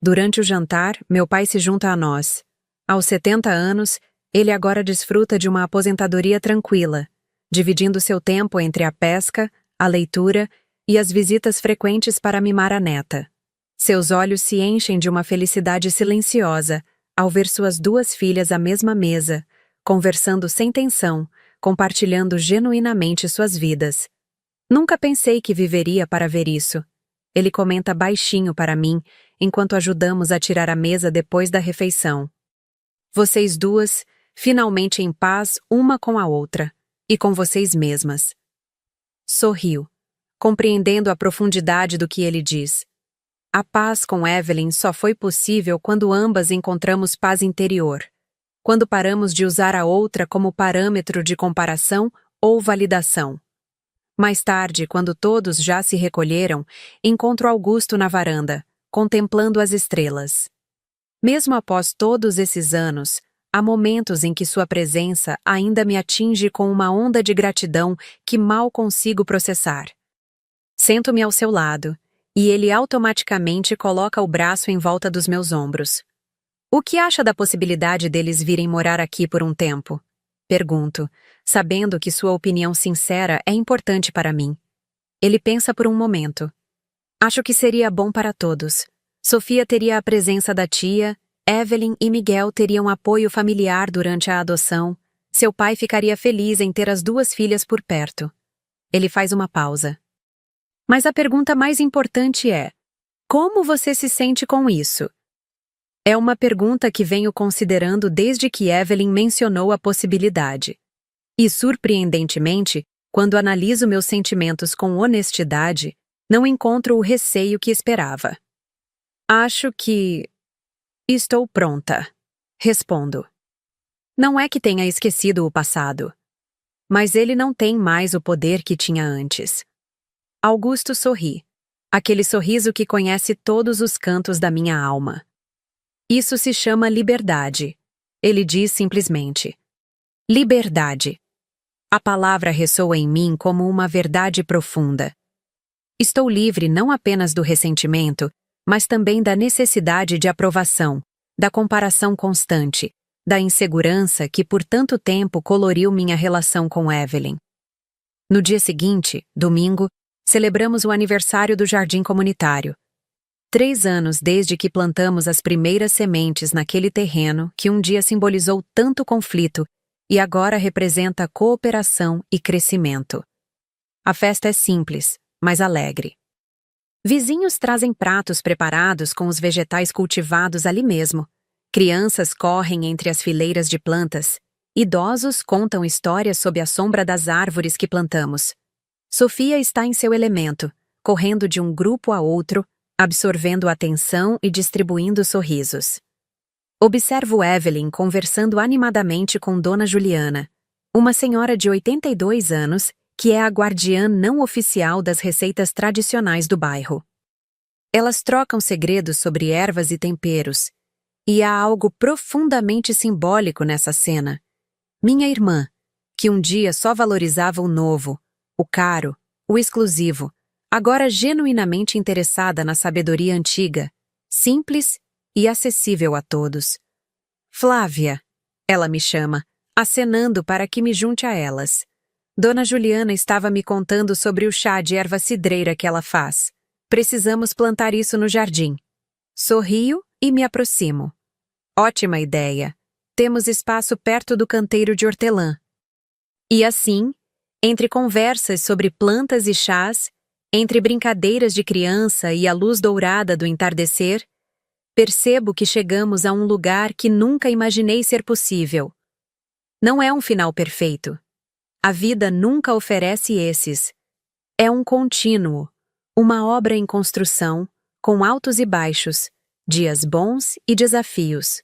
Durante o jantar, meu pai se junta a nós. Aos 70 anos, ele agora desfruta de uma aposentadoria tranquila, dividindo seu tempo entre a pesca, a leitura e as visitas frequentes para mimar a neta. Seus olhos se enchem de uma felicidade silenciosa ao ver suas duas filhas à mesma mesa, conversando sem tensão, compartilhando genuinamente suas vidas. Nunca pensei que viveria para ver isso. Ele comenta baixinho para mim, enquanto ajudamos a tirar a mesa depois da refeição. Vocês duas, finalmente em paz uma com a outra, e com vocês mesmas. Sorriu, compreendendo a profundidade do que ele diz. A paz com Evelyn só foi possível quando ambas encontramos paz interior, quando paramos de usar a outra como parâmetro de comparação ou validação. Mais tarde, quando todos já se recolheram, encontro Augusto na varanda, contemplando as estrelas. Mesmo após todos esses anos, há momentos em que sua presença ainda me atinge com uma onda de gratidão que mal consigo processar. Sento-me ao seu lado, e ele automaticamente coloca o braço em volta dos meus ombros. O que acha da possibilidade deles virem morar aqui por um tempo? Pergunto, sabendo que sua opinião sincera é importante para mim. Ele pensa por um momento. Acho que seria bom para todos. Sofia teria a presença da tia, Evelyn e Miguel teriam apoio familiar durante a adoção, seu pai ficaria feliz em ter as duas filhas por perto. Ele faz uma pausa. Mas a pergunta mais importante é: como você se sente com isso? É uma pergunta que venho considerando desde que Evelyn mencionou a possibilidade. E, surpreendentemente, quando analiso meus sentimentos com honestidade, não encontro o receio que esperava. Acho que... estou pronta. Respondo. Não é que tenha esquecido o passado. Mas ele não tem mais o poder que tinha antes. Augusto sorri. Aquele sorriso que conhece todos os cantos da minha alma. Isso se chama liberdade. Ele diz simplesmente. Liberdade. A palavra ressoa em mim como uma verdade profunda. Estou livre não apenas do ressentimento, mas também da necessidade de aprovação, da comparação constante, da insegurança que por tanto tempo coloriu minha relação com Evelyn. No dia seguinte, domingo, celebramos o aniversário do jardim comunitário. 3 anos desde que plantamos as primeiras sementes naquele terreno que um dia simbolizou tanto conflito e agora representa cooperação e crescimento. A festa é simples, mas alegre. Vizinhos trazem pratos preparados com os vegetais cultivados ali mesmo. Crianças correm entre as fileiras de plantas. Idosos contam histórias sob a sombra das árvores que plantamos. Sofia está em seu elemento, correndo de um grupo a outro, absorvendo atenção e distribuindo sorrisos. Observo Evelyn conversando animadamente com Dona Juliana, uma senhora de 82 anos, que é a guardiã não oficial das receitas tradicionais do bairro. Elas trocam segredos sobre ervas e temperos, e há algo profundamente simbólico nessa cena. Minha irmã, que um dia só valorizava o novo, o caro, o exclusivo, agora genuinamente interessada na sabedoria antiga, simples e acessível a todos. Flávia, ela me chama, acenando para que me junte a elas. Dona Juliana estava me contando sobre o chá de erva cidreira que ela faz. Precisamos plantar isso no jardim. Sorrio e me aproximo. Ótima ideia. Temos espaço perto do canteiro de hortelã. E assim, entre conversas sobre plantas e chás, entre brincadeiras de criança e a luz dourada do entardecer, percebo que chegamos a um lugar que nunca imaginei ser possível. Não é um final perfeito. A vida nunca oferece esses. É um contínuo, uma obra em construção, com altos e baixos, dias bons e desafios.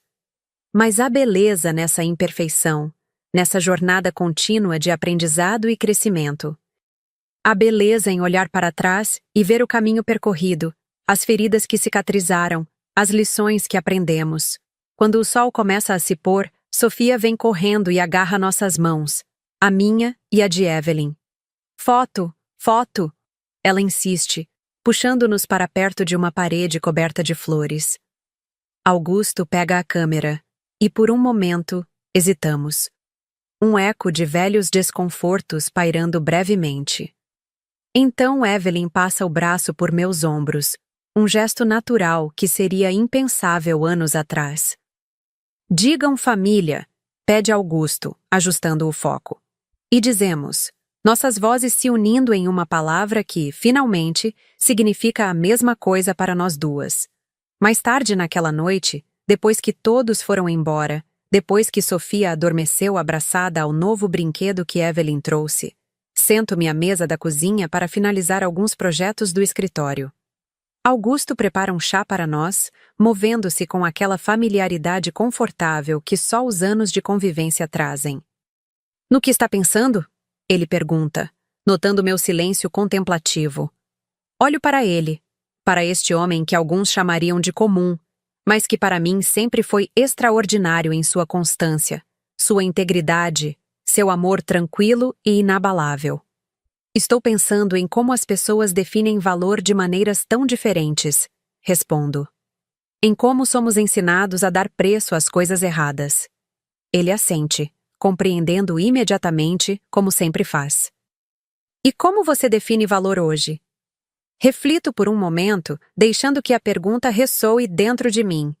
Mas há beleza nessa imperfeição, nessa jornada contínua de aprendizado e crescimento. Há beleza em olhar para trás e ver o caminho percorrido, as feridas que cicatrizaram, as lições que aprendemos. Quando o sol começa a se pôr, Sofia vem correndo e agarra nossas mãos, a minha e a de Evelyn. Foto, foto! Ela insiste, puxando-nos para perto de uma parede coberta de flores. Augusto pega a câmera, e por um momento, hesitamos. Um eco de velhos desconfortos pairando brevemente. Então Evelyn passa o braço por meus ombros, um gesto natural que seria impensável anos atrás. Digam família, pede Augusto, ajustando o foco. E dizemos, nossas vozes se unindo em uma palavra que, finalmente, significa a mesma coisa para nós duas. Mais tarde naquela noite, depois que todos foram embora, depois que Sofia adormeceu abraçada ao novo brinquedo que Evelyn trouxe, sento-me à mesa da cozinha para finalizar alguns projetos do escritório. Augusto prepara um chá para nós, movendo-se com aquela familiaridade confortável que só os anos de convivência trazem. No que está pensando? Ele pergunta, notando meu silêncio contemplativo. Olho para ele, para este homem que alguns chamariam de comum, mas que para mim sempre foi extraordinário em sua constância, sua integridade, seu amor tranquilo e inabalável. Estou pensando em como as pessoas definem valor de maneiras tão diferentes, respondo. Em como somos ensinados a dar preço às coisas erradas. Ele assente, compreendendo imediatamente, como sempre faz. E como você define valor hoje? Reflito por um momento, deixando que a pergunta ressoe dentro de mim.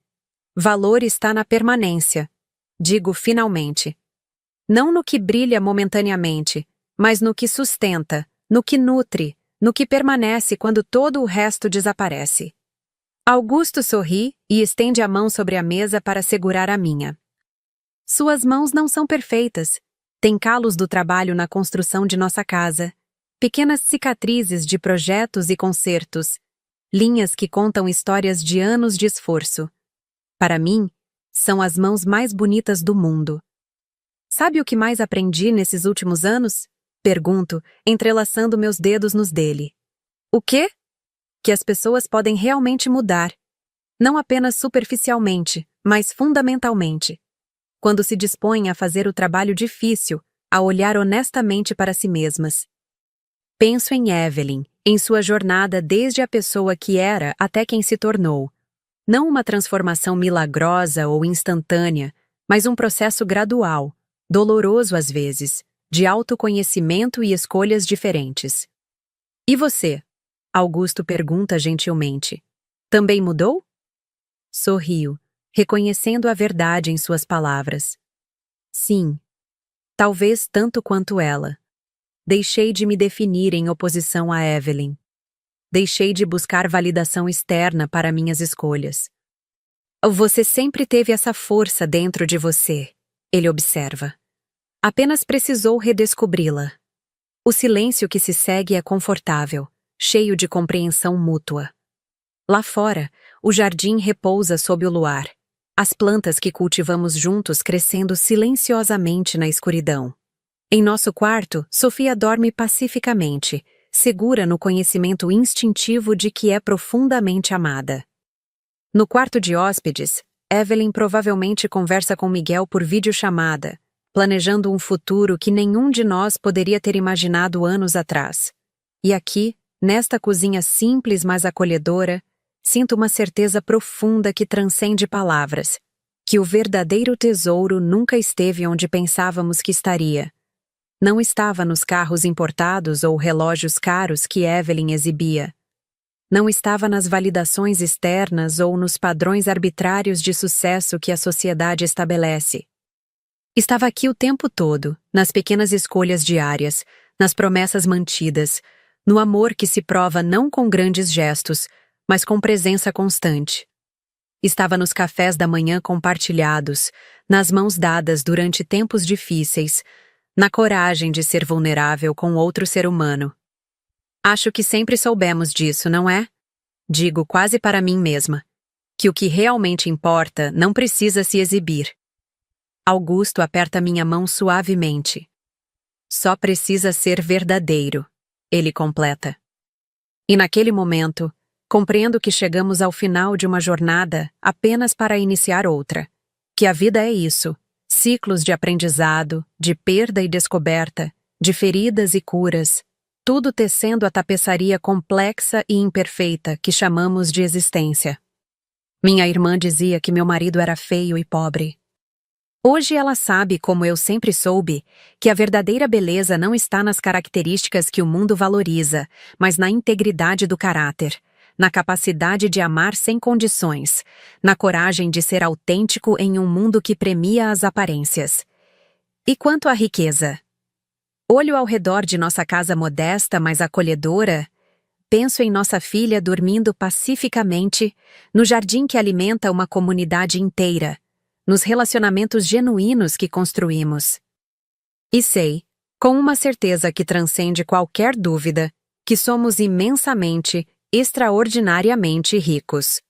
Valor está na permanência. Digo finalmente. Não no que brilha momentaneamente, mas no que sustenta, no que nutre, no que permanece quando todo o resto desaparece. Augusto sorri e estende a mão sobre a mesa para segurar a minha. Suas mãos não são perfeitas. Tem calos do trabalho na construção de nossa casa, pequenas cicatrizes de projetos e concertos, linhas que contam histórias de anos de esforço. Para mim, são as mãos mais bonitas do mundo. Sabe o que mais aprendi nesses últimos anos? Pergunto, entrelaçando meus dedos nos dele. O quê? Que as pessoas podem realmente mudar. Não apenas superficialmente, mas fundamentalmente. Quando se dispõem a fazer o trabalho difícil, a olhar honestamente para si mesmas. Penso em Evelyn, em sua jornada desde a pessoa que era até quem se tornou. Não uma transformação milagrosa ou instantânea, mas um processo gradual, doloroso às vezes, de autoconhecimento e escolhas diferentes. E você? Augusto pergunta gentilmente. Também mudou? Sorrio, reconhecendo a verdade em suas palavras. Sim. Talvez tanto quanto ela. Deixei de me definir em oposição a Evelyn. Deixei de buscar validação externa para minhas escolhas. Você sempre teve essa força dentro de você, ele observa. Apenas precisou redescobri-la. O silêncio que se segue é confortável, cheio de compreensão mútua. Lá fora, o jardim repousa sob o luar, as plantas que cultivamos juntos crescendo silenciosamente na escuridão. Em nosso quarto, Sofia dorme pacificamente, segura no conhecimento instintivo de que é profundamente amada. No quarto de hóspedes, Evelyn provavelmente conversa com Miguel por videochamada, planejando um futuro que nenhum de nós poderia ter imaginado anos atrás. E aqui, nesta cozinha simples mas acolhedora, sinto uma certeza profunda que transcende palavras, que o verdadeiro tesouro nunca esteve onde pensávamos que estaria. Não estava nos carros importados ou relógios caros que Evelyn exibia. Não estava nas validações externas ou nos padrões arbitrários de sucesso que a sociedade estabelece. Estava aqui o tempo todo, nas pequenas escolhas diárias, nas promessas mantidas, no amor que se prova não com grandes gestos, mas com presença constante. Estava nos cafés da manhã compartilhados, nas mãos dadas durante tempos difíceis, na coragem de ser vulnerável com outro ser humano. Acho que sempre soubemos disso, não é? Digo quase para mim mesma, que o que realmente importa não precisa se exibir. Augusto aperta minha mão suavemente. Só precisa ser verdadeiro, ele completa. E naquele momento, compreendo que chegamos ao final de uma jornada apenas para iniciar outra. Que a vida é isso, ciclos de aprendizado, de perda e descoberta, de feridas e curas, tudo tecendo a tapeçaria complexa e imperfeita que chamamos de existência. Minha irmã dizia que meu marido era feio e pobre. Hoje ela sabe, como eu sempre soube, que a verdadeira beleza não está nas características que o mundo valoriza, mas na integridade do caráter, na capacidade de amar sem condições, na coragem de ser autêntico em um mundo que premia as aparências. E quanto à riqueza? Olho ao redor de nossa casa modesta, mas acolhedora, penso em nossa filha dormindo pacificamente, no jardim que alimenta uma comunidade inteira, nos relacionamentos genuínos que construímos. E sei, com uma certeza que transcende qualquer dúvida, que somos imensamente, extraordinariamente ricos.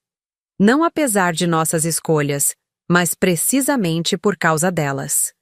Não apesar de nossas escolhas, mas precisamente por causa delas.